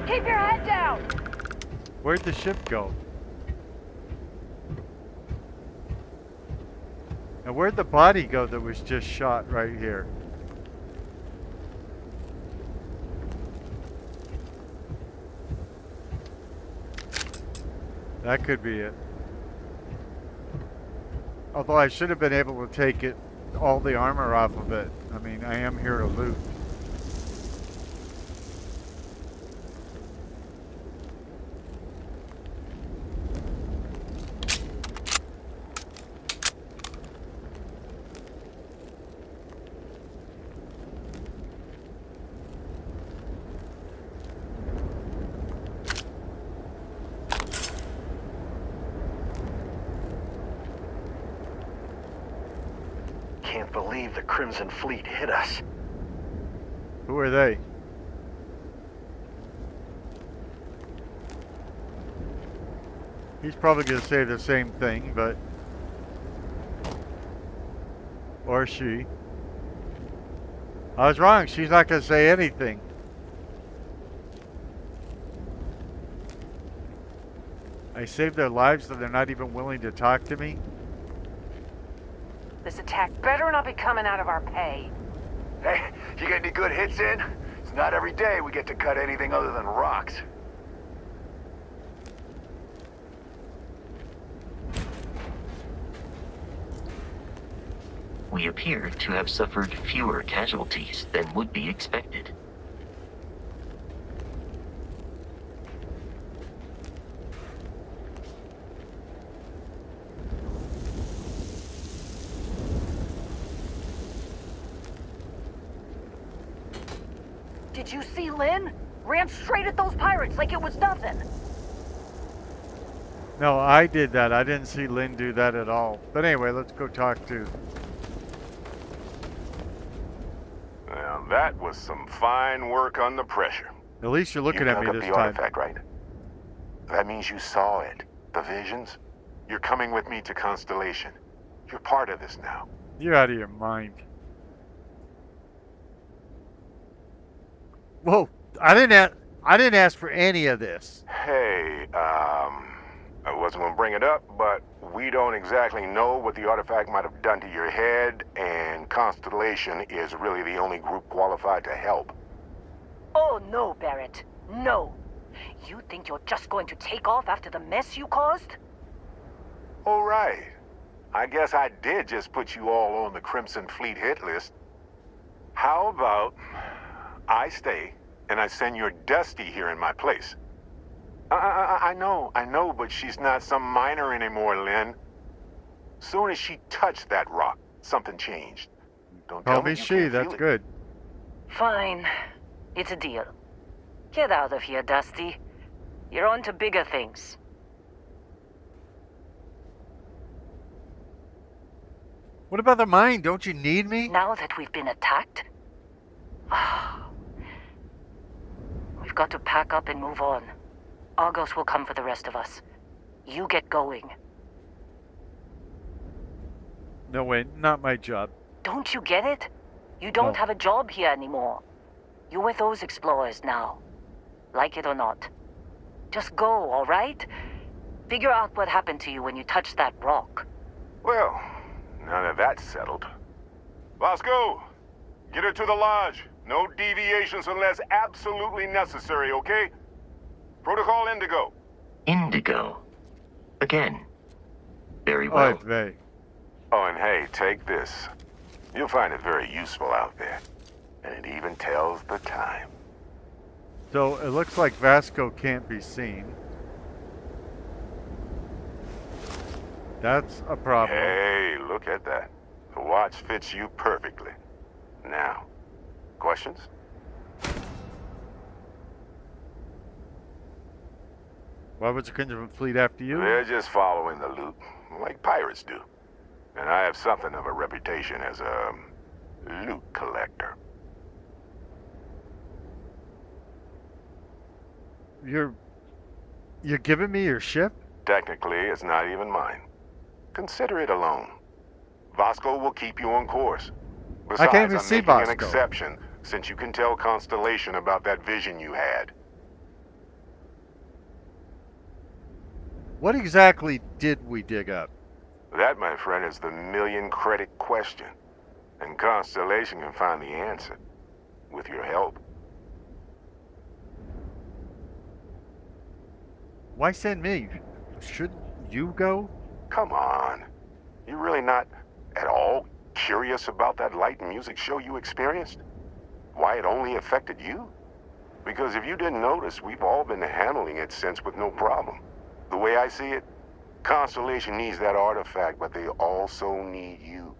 Keep your head down! Where'd the ship go? And where'd the body go that was just shot right here? That could be it. Although I should have been able to take it all the armor off of it. I mean, I am here to loot. Can't believe the Crimson Fleet hit us. Who are they? He's probably going to say the same thing, but... Or she. I was wrong. She's not going to say anything. I saved their lives, so they're not even willing to talk to me? This attack better not be coming out of our pay. Hey, you get any good hits in? It's not every day we get to cut anything other than rocks. We appear to have suffered fewer casualties than would be expected. Did you see Lynn? Ran straight at those pirates like it was nothing. No, I did that. I didn't see Lynn do that at all. But anyway, let's go talk to... Well, that was some fine work under pressure. At least you're looking at me You dug this up the time. artifact, right? That means you saw it. The visions. You're coming with me to Constellation. You're part of this now. You're out of your mind. Whoa! I didn't ask for any of this. Hey, I wasn't gonna bring it up, but we don't exactly know what the artifact might have done to your head, and Constellation is really the only group qualified to help. Oh no, Barrett. No. You think you're just going to take off after the mess you caused? All right. I guess I did just put you all on the Crimson Fleet hit list. How about I stay and I send your Dusty here in my place? I know, but she's not some minor anymore, Lynn. Soon as she touched that rock, something changed. Don't tell Call me me you she, can't that's feel it. good. Fine. It's a deal. Get out of here, Dusty. You're on to bigger things. What about the mine? Don't you need me? Now that we've been attacked, we've got to pack up and move on. Argos will come for the rest of us. You get going. No way, not my job. Don't you get it? You don't No. have a job here anymore. You're with those explorers now. Like it or not. Just go, all right? Figure out what happened to you when you touched that rock. Well, now that that's settled. Vasco, get her to the lodge. No deviations unless absolutely necessary, okay? Protocol Indigo. Indigo. Again. Very well. Oh, very. Oh, and hey, take this. You'll find it very useful out there. And it even tells the time. So it looks like Vasco can't be seen. That's a problem. Hey, look at that. The watch fits you perfectly. Now, questions? Why was the Crimson Fleet after you? They're just following the loot, like pirates do. And I have something of a reputation as a loot collector. You're giving me your ship? Technically, it's not even mine. Consider it a loan. Vasco will keep you on course. Besides, I can't even I'm see making an Vasco. exception, since you can tell Constellation about that vision you had. What exactly did we dig up? That, my friend, is the million-credit question. And Constellation can find the answer. With your help. Why send me? Shouldn't you go? Come on. You're really not at all curious about that light and music show you experienced? Why it only affected you? Because if you didn't notice, we've all been handling it since with no problem. The way I see it, Constellation needs that artifact, but they also need you.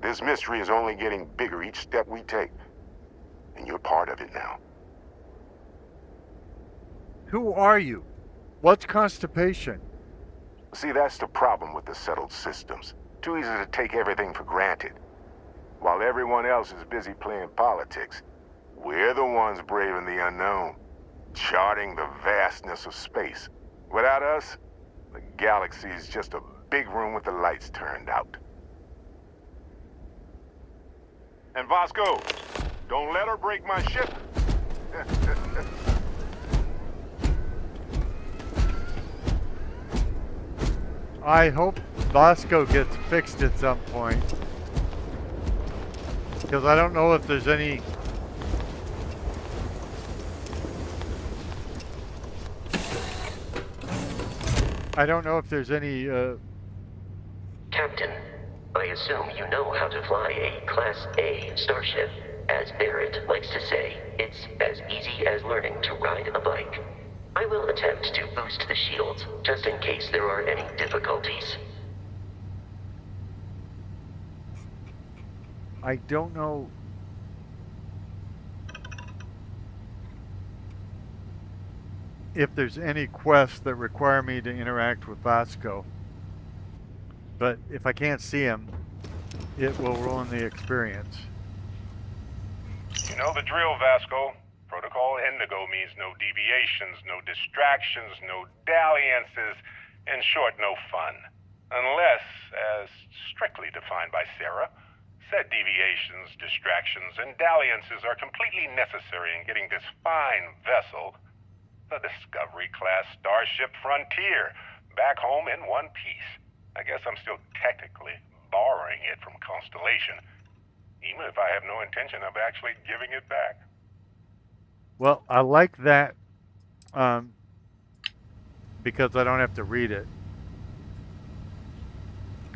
This mystery is only getting bigger each step we take. And you're part of it now. Who are you? What's constipation? See, that's the problem with the settled systems. Too easy to take everything for granted. While everyone else is busy playing politics, we're the ones braving the unknown, charting the vastness of space. Without us, the galaxy is just a big room with the lights turned out. And Vasco, don't let her break my ship. I hope Vasco gets fixed at some point. Because I don't know if there's any... I don't know if there's any, Captain, I assume you know how to fly a Class A starship. As Barrett likes to say, it's as easy as learning to ride a bike. I will attempt to boost the shields, just in case there are any difficulties. I don't know... if there's any quests that require me to interact with Vasco. But if I can't see him, it will ruin the experience. You know the drill, Vasco. Protocol Indigo means no deviations, no distractions, no dalliances, in short, no fun. Unless, as strictly defined by Sarah, said deviations, distractions, and dalliances are completely necessary in getting this fine vessel, the Discovery-class Starship Frontier, back home in one piece. I guess I'm still technically borrowing it from Constellation, even if I have no intention of actually giving it back. Well, I like that because I don't have to read it.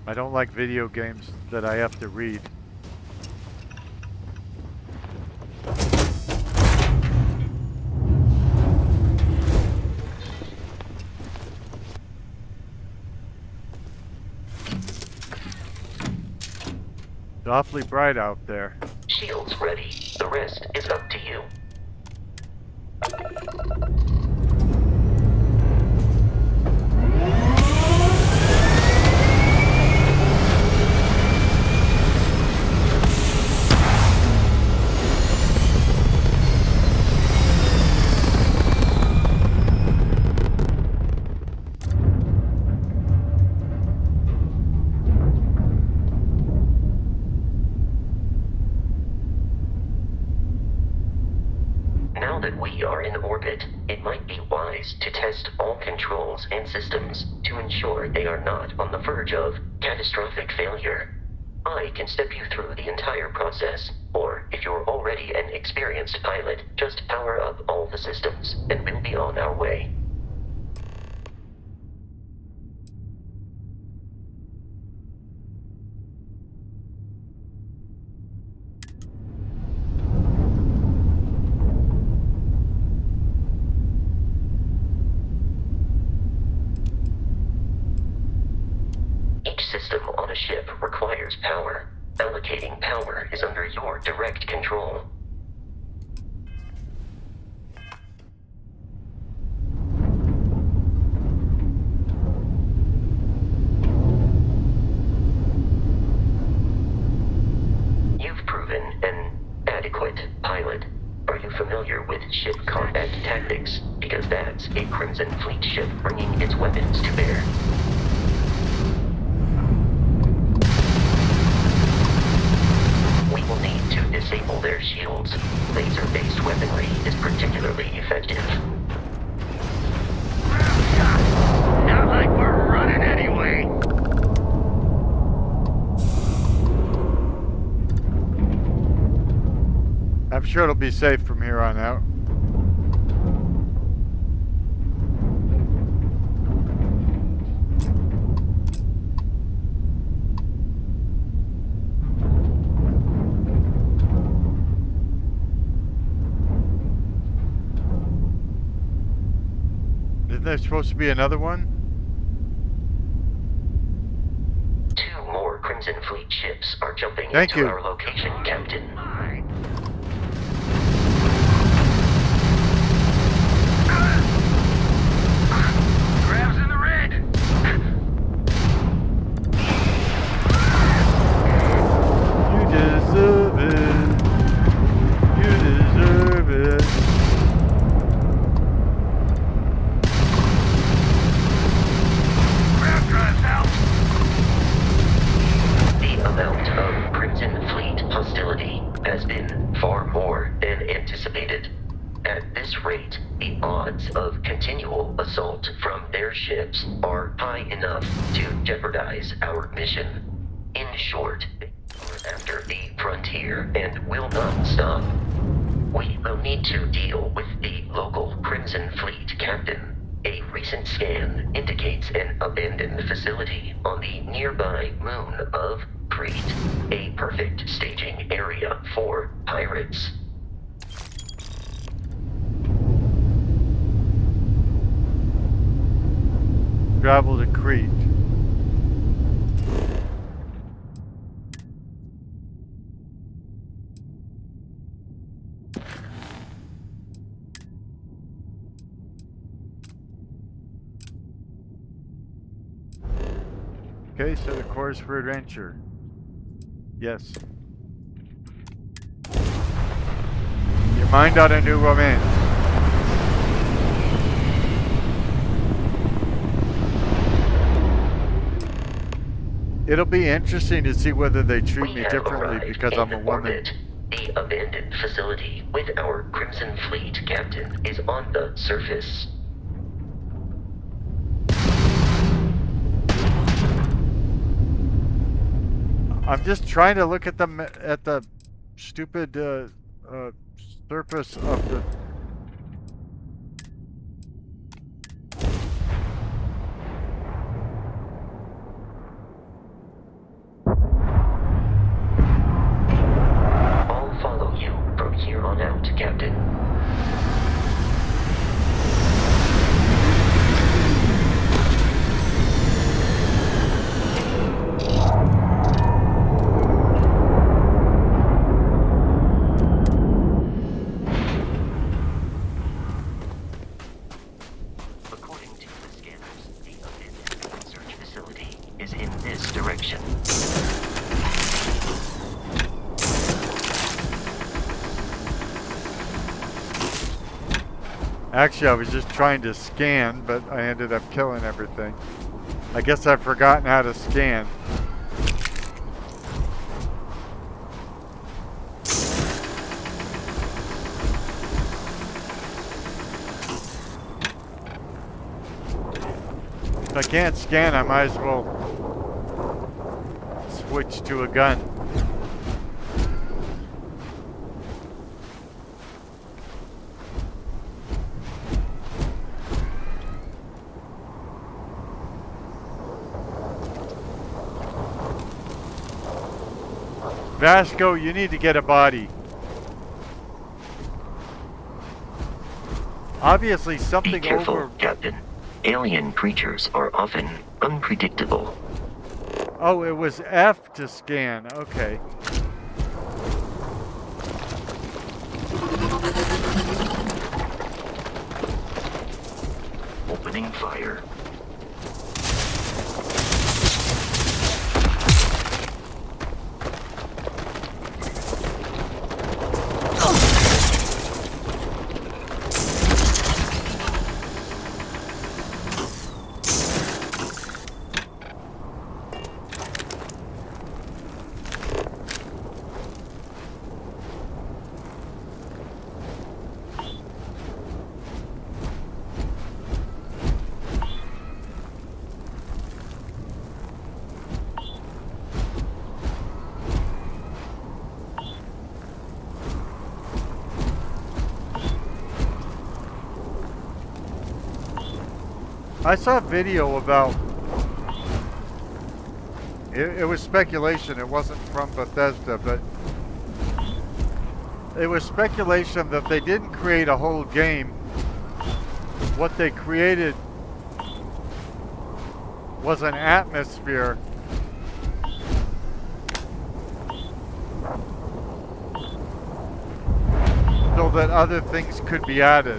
I don't like video games that I have to read. It's awfully bright out there. Shields ready. The rest is up to you. Now that we are in orbit, it might be wise to test all controls and systems to ensure they are not on the verge of catastrophic failure. I can step you through the entire process, or if you're already an experienced pilot, just power up all the systems, and we'll be on our way. Each system on a ship requires power. Allocating power is under your direct control. You've proven an adequate pilot. Are you familiar with ship combat tactics? Because that's a Crimson Fleet ship bringing its weapons to bear. We will need to disable their shields. Laser-based weaponry is particularly effective. Not like we're running anyway. I'm sure it'll be safe from here on out. Isn't there supposed to be another one? 2 more Crimson Fleet ships are jumping Thank into you. our location, Captain. Grabs in the red. You deserve it. You deserve it. Grab drives out. The amount of Crimson Fleet hostility has been far more than anticipated. At this rate, the odds of continual assault from their ships are high enough to jeopardize our mission. In short, they are after the frontier and will not stop. We will need to deal with the local Crimson Fleet captain. A recent scan indicates an abandoned facility on the nearby moon of Crete, a perfect staging area for pirates. Travel to Crete. Okay, set a course for adventure. Yes. Your mind on a new romance. It'll be interesting to see whether they treat me differently because I'm a woman. Orbit. The abandoned facility with our Crimson Fleet captain is on the surface. I'm just trying to look at the stupid surface of the. I'll follow you from here on out, Captain. According to the scanners, the abandoned research facility is in this direction. Actually, I was just trying to scan, but I ended up killing everything. I guess I've forgotten how to scan. If I can't scan, I might as well switch to a gun. Vasco, you need to get a body. Obviously something Be careful, over... Captain. Alien creatures are often unpredictable. Oh, it was F to scan. Okay. Opening fire. I saw a video about... It was speculation, it wasn't from Bethesda, but... It was speculation that they didn't create a whole game. What they created was an atmosphere so that other things could be added.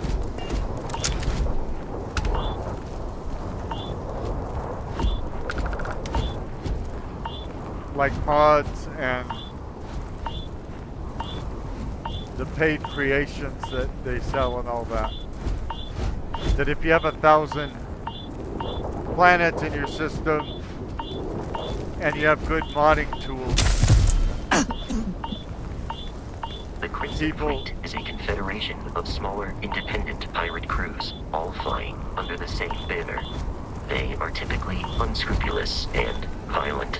Like mods and the paid creations that they sell and all that. That if you have 1,000 planets in your system and you have good modding tools, The Crimson Fleet is a confederation of smaller, independent pirate crews, all flying under the same banner. They are typically unscrupulous and violent.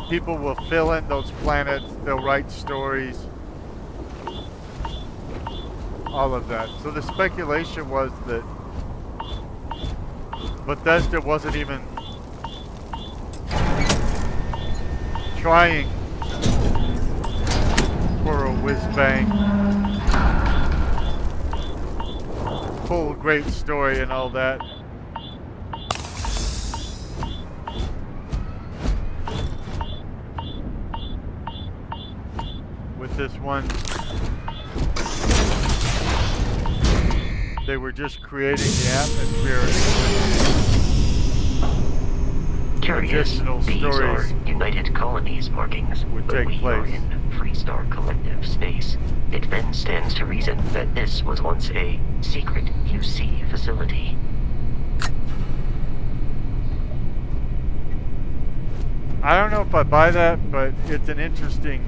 people will fill in those planets, they'll write stories, all of that. So the speculation was that Bethesda wasn't even trying for a whiz-bang, full great story and all that. With this one, they were just creating the atmosphere. Curious, Additional these stories are United Colonies markings, would but take we are place. in Freestar Collective space. It then stands to reason that this was once a secret UC facility. I don't know if I buy that, but it's an interesting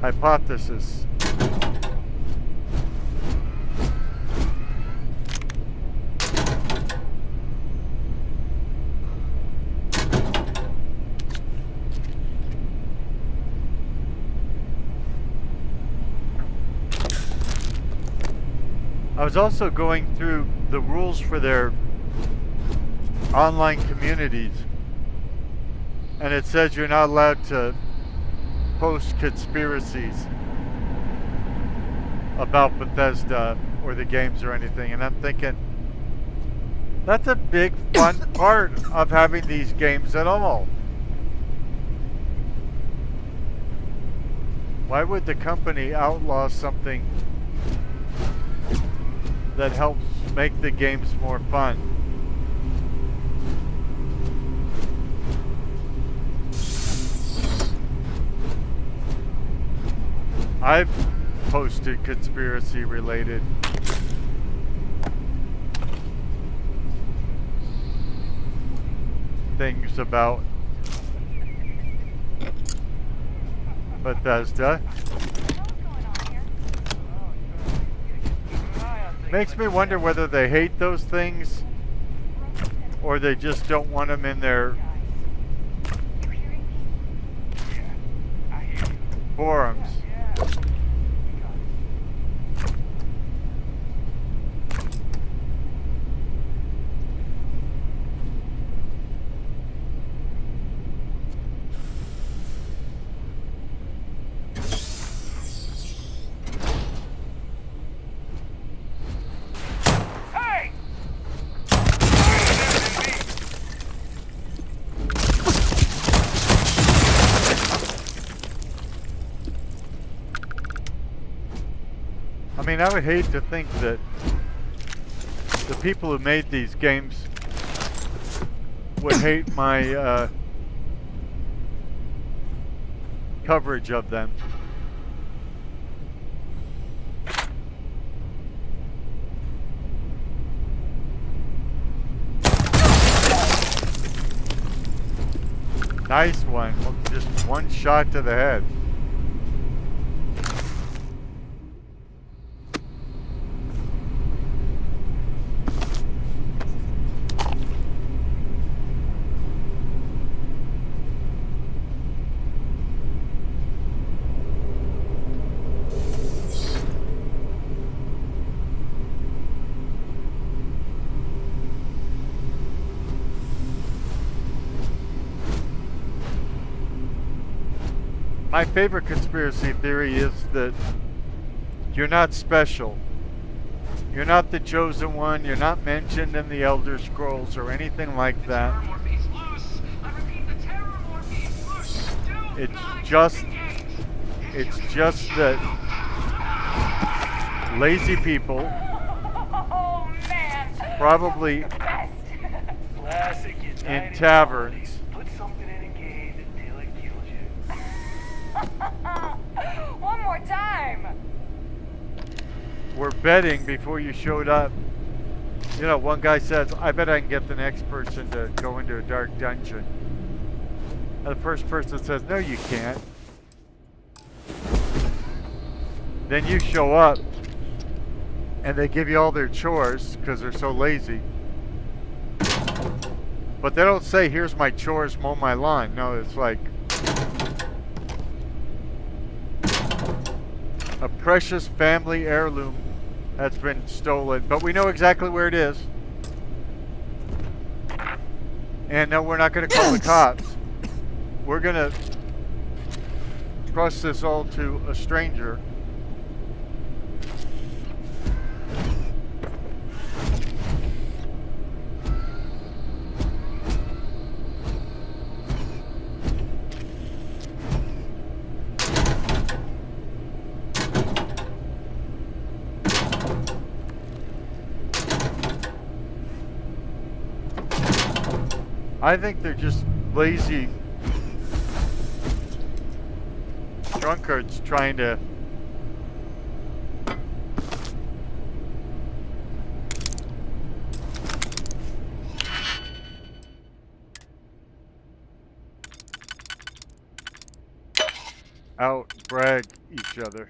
hypothesis. I was also going through the rules for their online communities, and it says you're not allowed to post conspiracies about Bethesda or the games or anything, and I'm thinking that's a big fun part of having these games at all. Why would the company outlaw something that helps make the games more fun? I've posted conspiracy related things about Bethesda. Makes me wonder whether they hate those things or they just don't want them in their forums. I mean, I would hate to think that the people who made these games would hate my coverage of them. Nice one. Just one shot to the head. My favorite conspiracy theory is that you're not special. You're not the chosen one. You're not mentioned in the Elder Scrolls or anything like that. It's just that lazy people, probably in taverns, Put something in a cave until it kills you. One more time. were betting before you showed up. You know, one guy says, I bet I can get the next person to go into a dark dungeon. And the first person says, no, you can't. Then you show up, and they give you all their chores because they're so lazy. But they don't say, here's my chores, mow my lawn. No, it's like a precious family heirloom that's been stolen. But we know exactly where it is. And no, we're not going to call the cops. We're going to trust this all to a stranger. I think they're just lazy drunkards trying to out brag each other.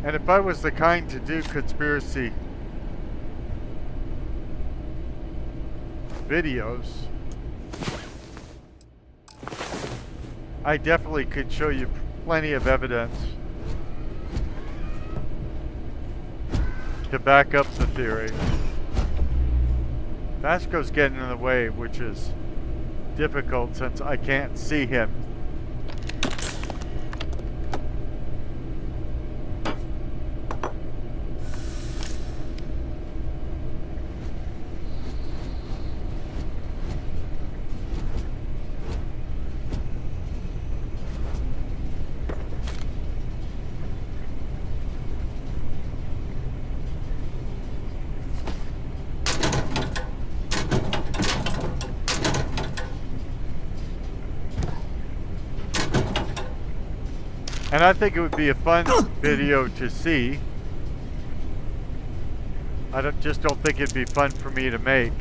And if I was the kind to do conspiracy videos, I definitely could show you plenty of evidence to back up the theory. Vasco's getting in the way, which is difficult since I can't see him. And I think it would be a fun video to see. I just don't think it'd be fun for me to make.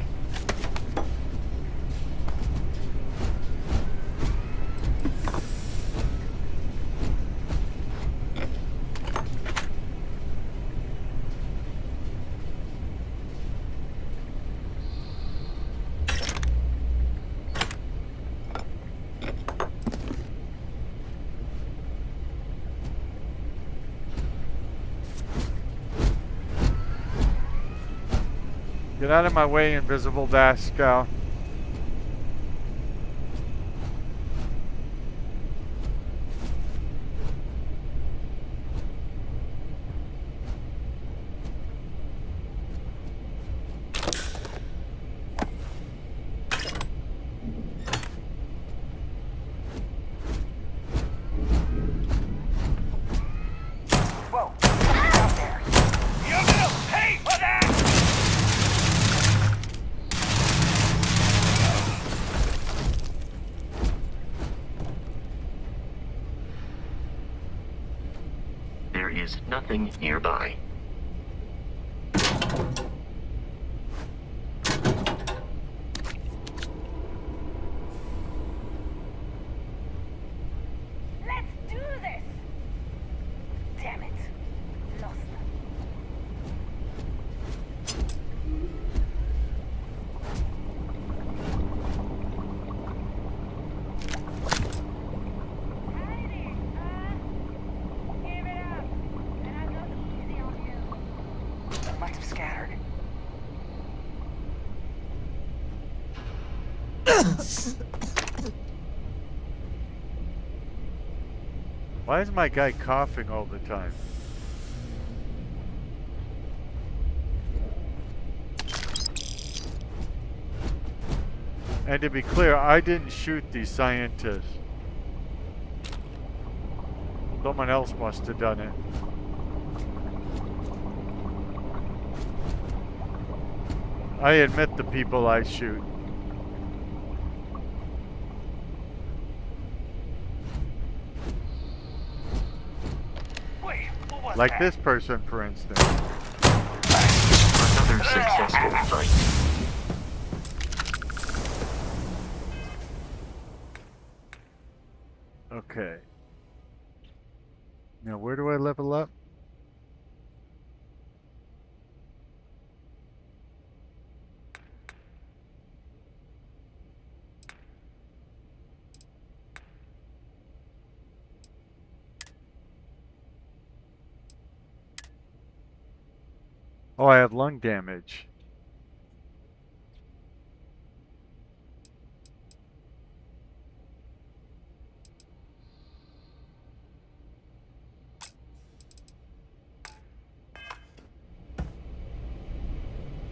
Get out of my way, invisible Vasco. Whoa! Out there! You're gonna pay for that! There is nothing nearby. Let's do this! Damn it. Lost them. Give it up. And I'm not easy on you. Why is my guy coughing all the time? And to be clear, I didn't shoot these scientists. Someone else must have done it. I admit the people I shoot. Wait, what was Like that? this person, for instance. Another successful fight. Okay. Now, where do I level up? Oh, I have lung damage.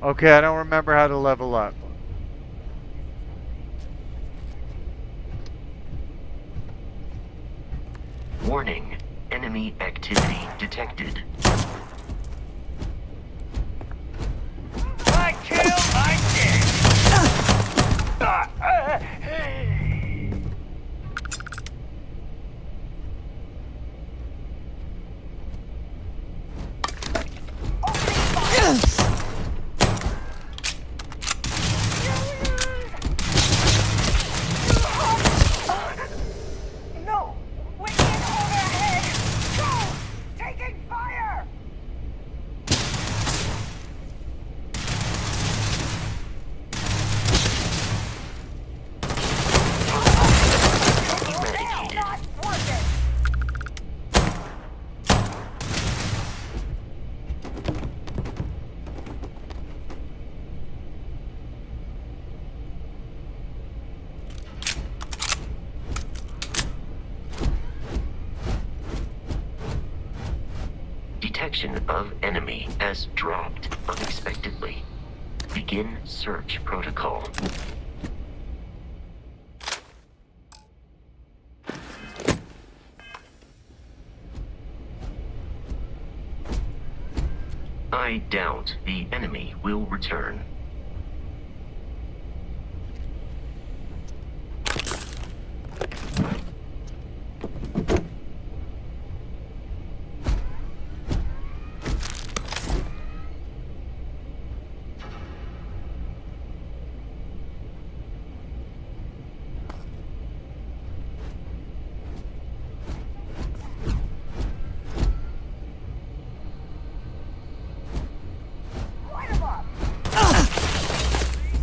Okay, I don't remember how to level up. Warning. Enemy activity detected. I kill, I dead. No! Witty and overhead! Go! Taking fire! Not worth it! Detection of enemy has dropped unexpectedly. Begin search protocol. I doubt the enemy will return. Light 'em up!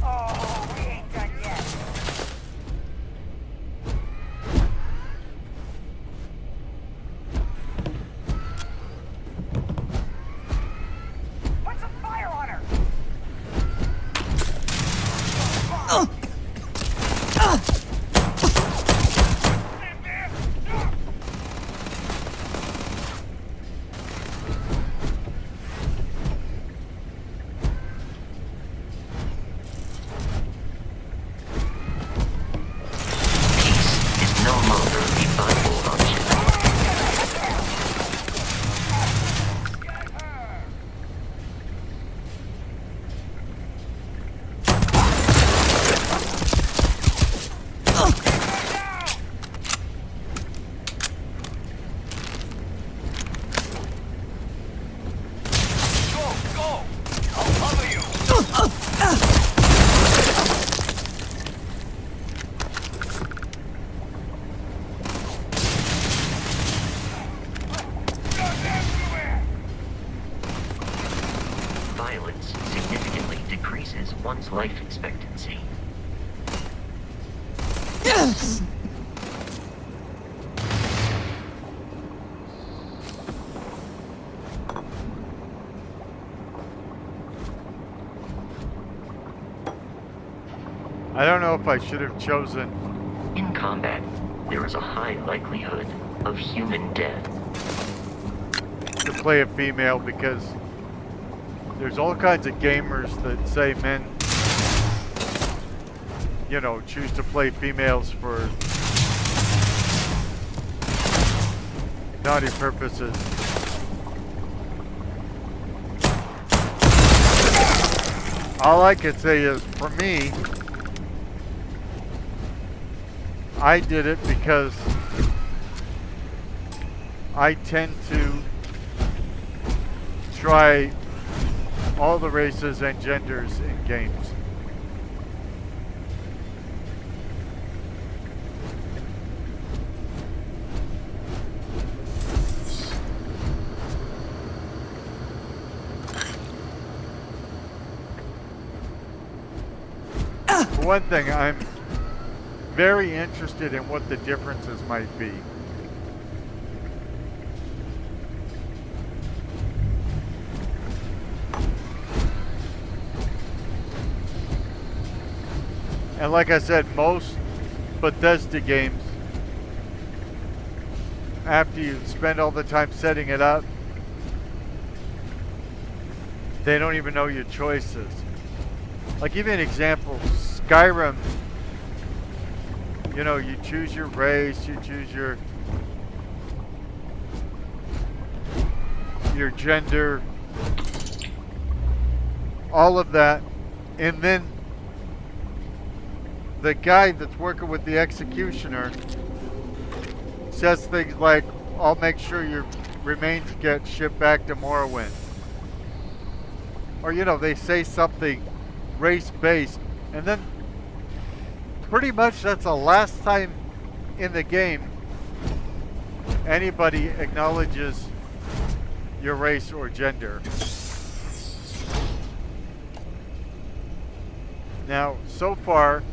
Oh, we ain't done yet. Put some fire on her! Is no longer a viable option. Go, go! I'll cover you! Violence significantly decreases one's life expectancy. I don't know if I should have chosen In combat, there is a high likelihood of human death. to play a female because there's all kinds of gamers that say men, you know, choose to play females for naughty purposes. All I can say is, for me, I did it because I tend to try all the races and genders in games. For one thing, I'm very interested in what the differences might be. And like I said, most Bethesda games, after you spend all the time setting it up, they don't even know your choices. Like, give you an example, Skyrim, you know, you choose your race, you choose your gender, all of that, and then the guy that's working with the executioner says things like, I'll make sure your remains get shipped back to Morrowind. Or, you know, they say something race-based, and then pretty much that's the last time in the game anybody acknowledges your race or gender. Now, so far,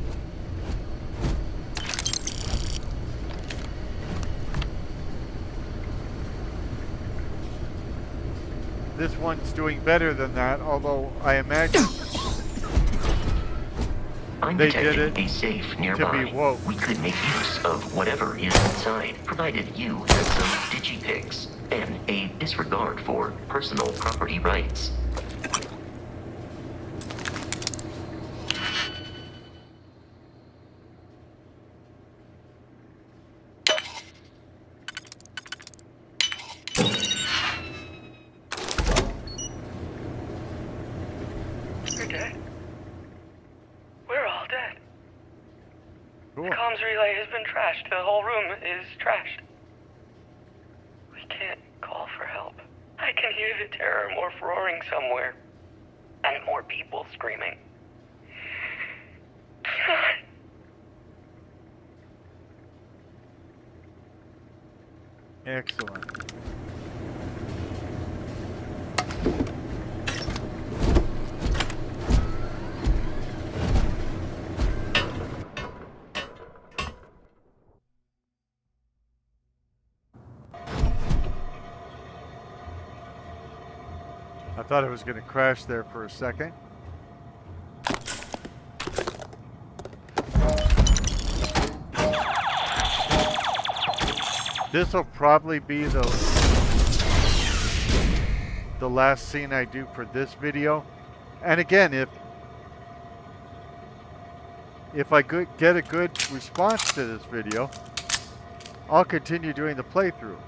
this one's doing better than that, although I imagine I'm they did it detecting a safe to nearby. be woke. We could make use of whatever is inside, provided you have some digipics and a disregard for personal property rights. You're dead. We're all dead. Cool. The comms relay has been trashed. The whole room is trashed. We can't call for help. I can hear the terror morph roaring somewhere. And more people screaming. Excellent. I thought it was going to crash there for a second. This will probably be the last scene I do for this video. And again, if I get a good response to this video, I'll continue doing the playthrough.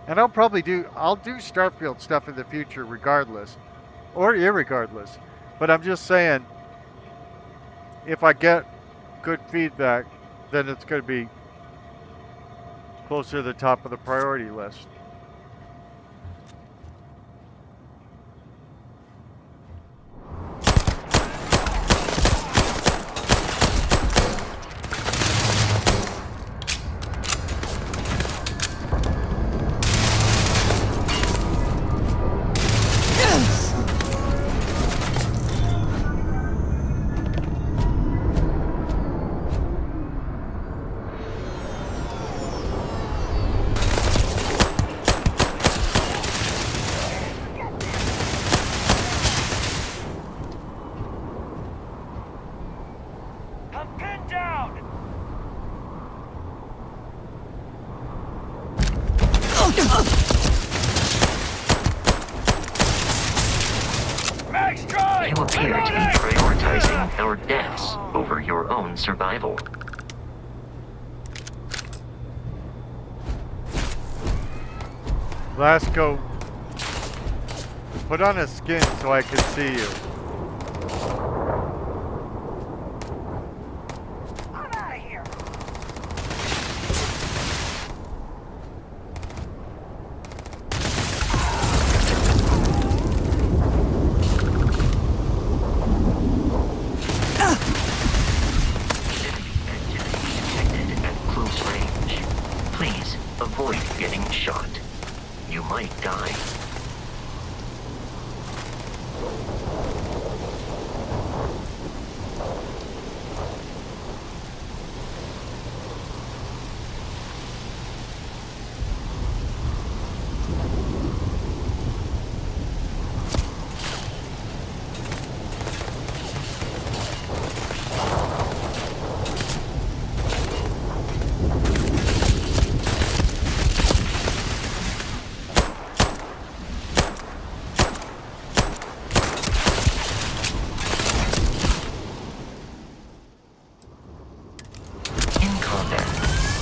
And I'll do Starfield stuff in the future regardless, or irregardless. But I'm just saying, if I get good feedback, then it's going to be closer to the top of the priority list. I'm pinned down! Max drive! You appear to be prioritizing our deaths over your own survival. Blasco, put on a skin so I can see you. I'm out of here! Detected at close range. Please avoid getting shot. You might die.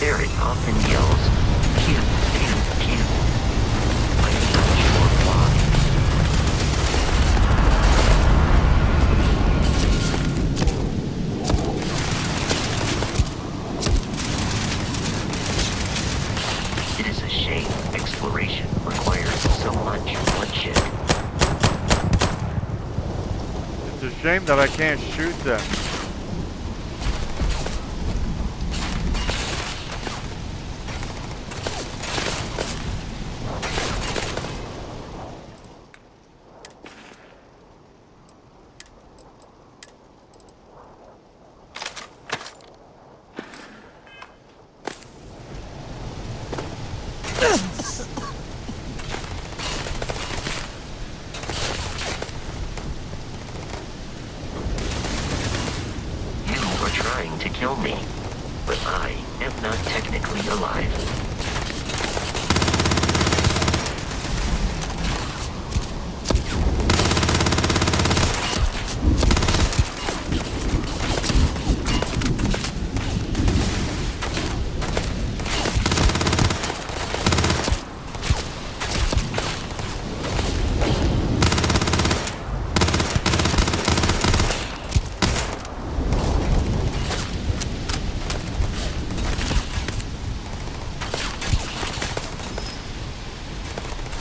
Eric often yells, "Kill, kill, kill." I'm not sure why. It is a shame exploration requires so much bloodshed. It's a shame that I can't shoot them. Trying to kill me, but I am not technically alive.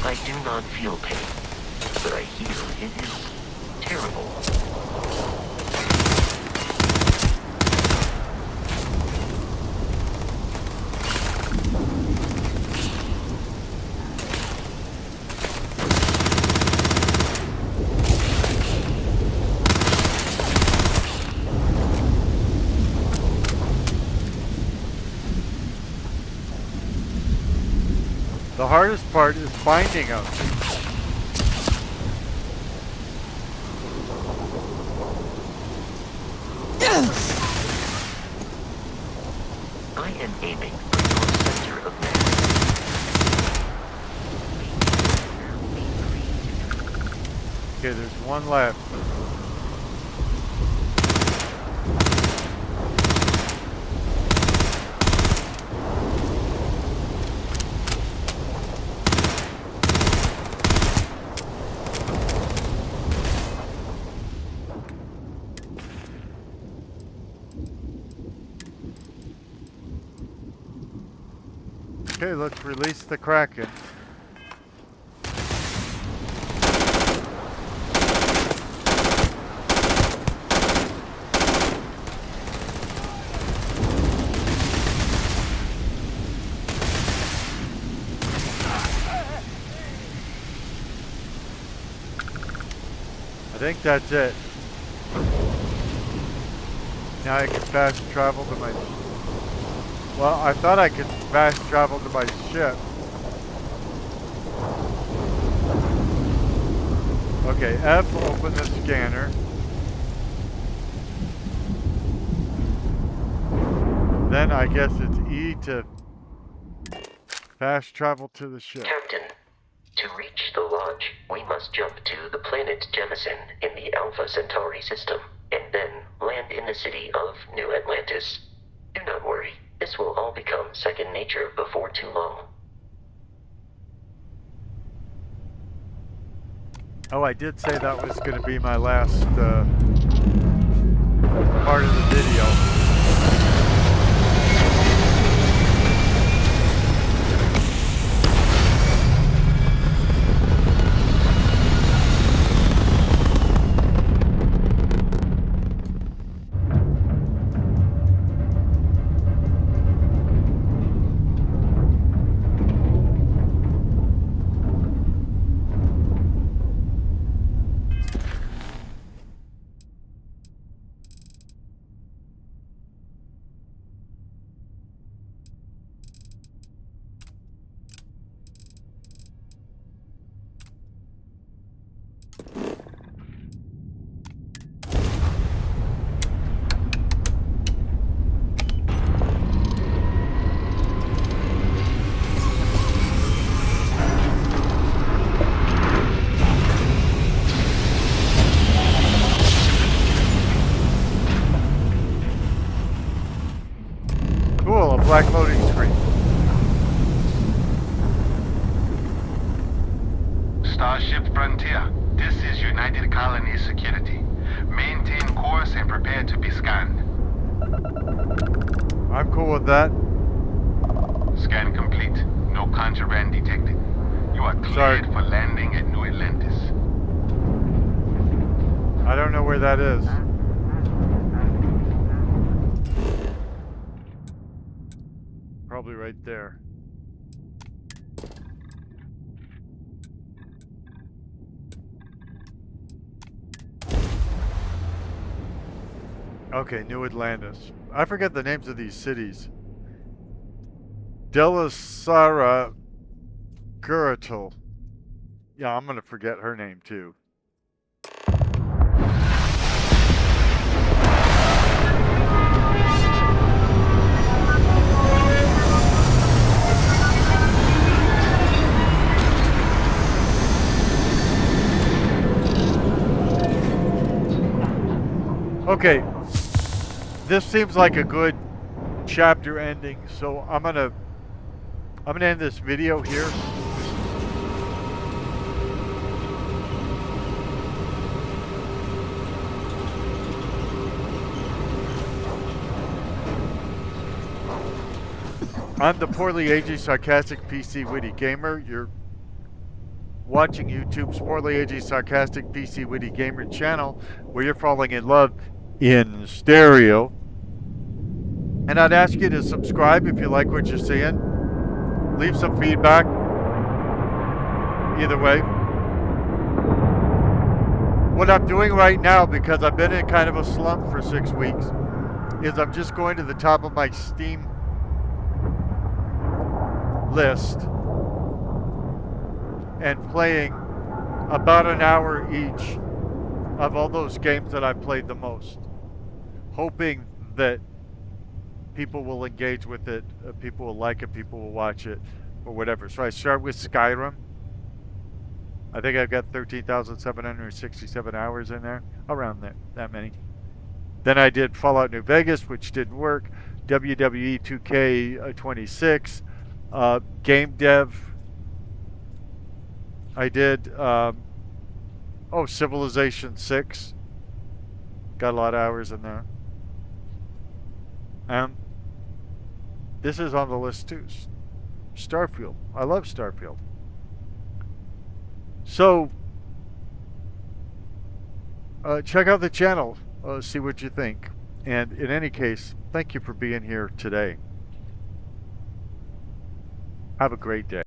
I do not feel pain, but I hear it is terrible. The hardest part is finding them. I am aiming for your center of mass. Okay, there's one left. Okay, let's release the Kraken. I think that's it. Now I can fast travel to my... Well, I thought I could fast travel to my ship. Okay, F, open the scanner. Then I guess it's E to fast travel to the ship. Captain, to reach the lodge, we must jump to the planet Jemison in the Alpha Centauri system, and then land in the city of New Atlantis. Do not worry, this will all become second nature before too long. Oh, I did say that was going to be my last part of the video. Cool, a black loading screen. Starship Frontier, this is United Colonies Security. Maintain course and prepare to be scanned. I'm cool with that. Scan complete. No contraband detected. You are cleared for landing at New Atlantis. I don't know where that is. Probably right there. Okay, New Atlantis. I forget the names of these cities. Delasara Guratal. Yeah, I'm gonna forget her name too. Okay, this seems like a good chapter ending, so I'm gonna end this video here. I'm the poorly aged, sarcastic PC Witty gamer. You're watching YouTube's poorly aged, sarcastic PC Witty gamer channel, where you're falling in love in stereo. And I'd ask you to subscribe if you like what you're seeing. Leave some feedback. Either way. What I'm doing right now, because I've been in kind of a slump for 6 weeks, is I'm just going to the top of my Steam list and playing about an hour each of all those games that I've played the most, hoping that people will engage with it, people will like it, people will watch it, or whatever. So I start with Skyrim. I think I've got 13,767 hours in there, around that many. Then I did Fallout New Vegas, which didn't work. WWE 2K26, game dev. I did Civilization 6. Got a lot of hours in there. This is on the list too. Starfield. I love Starfield. So, check out the channel. See what you think. And in any case, thank you for being here today. Have a great day.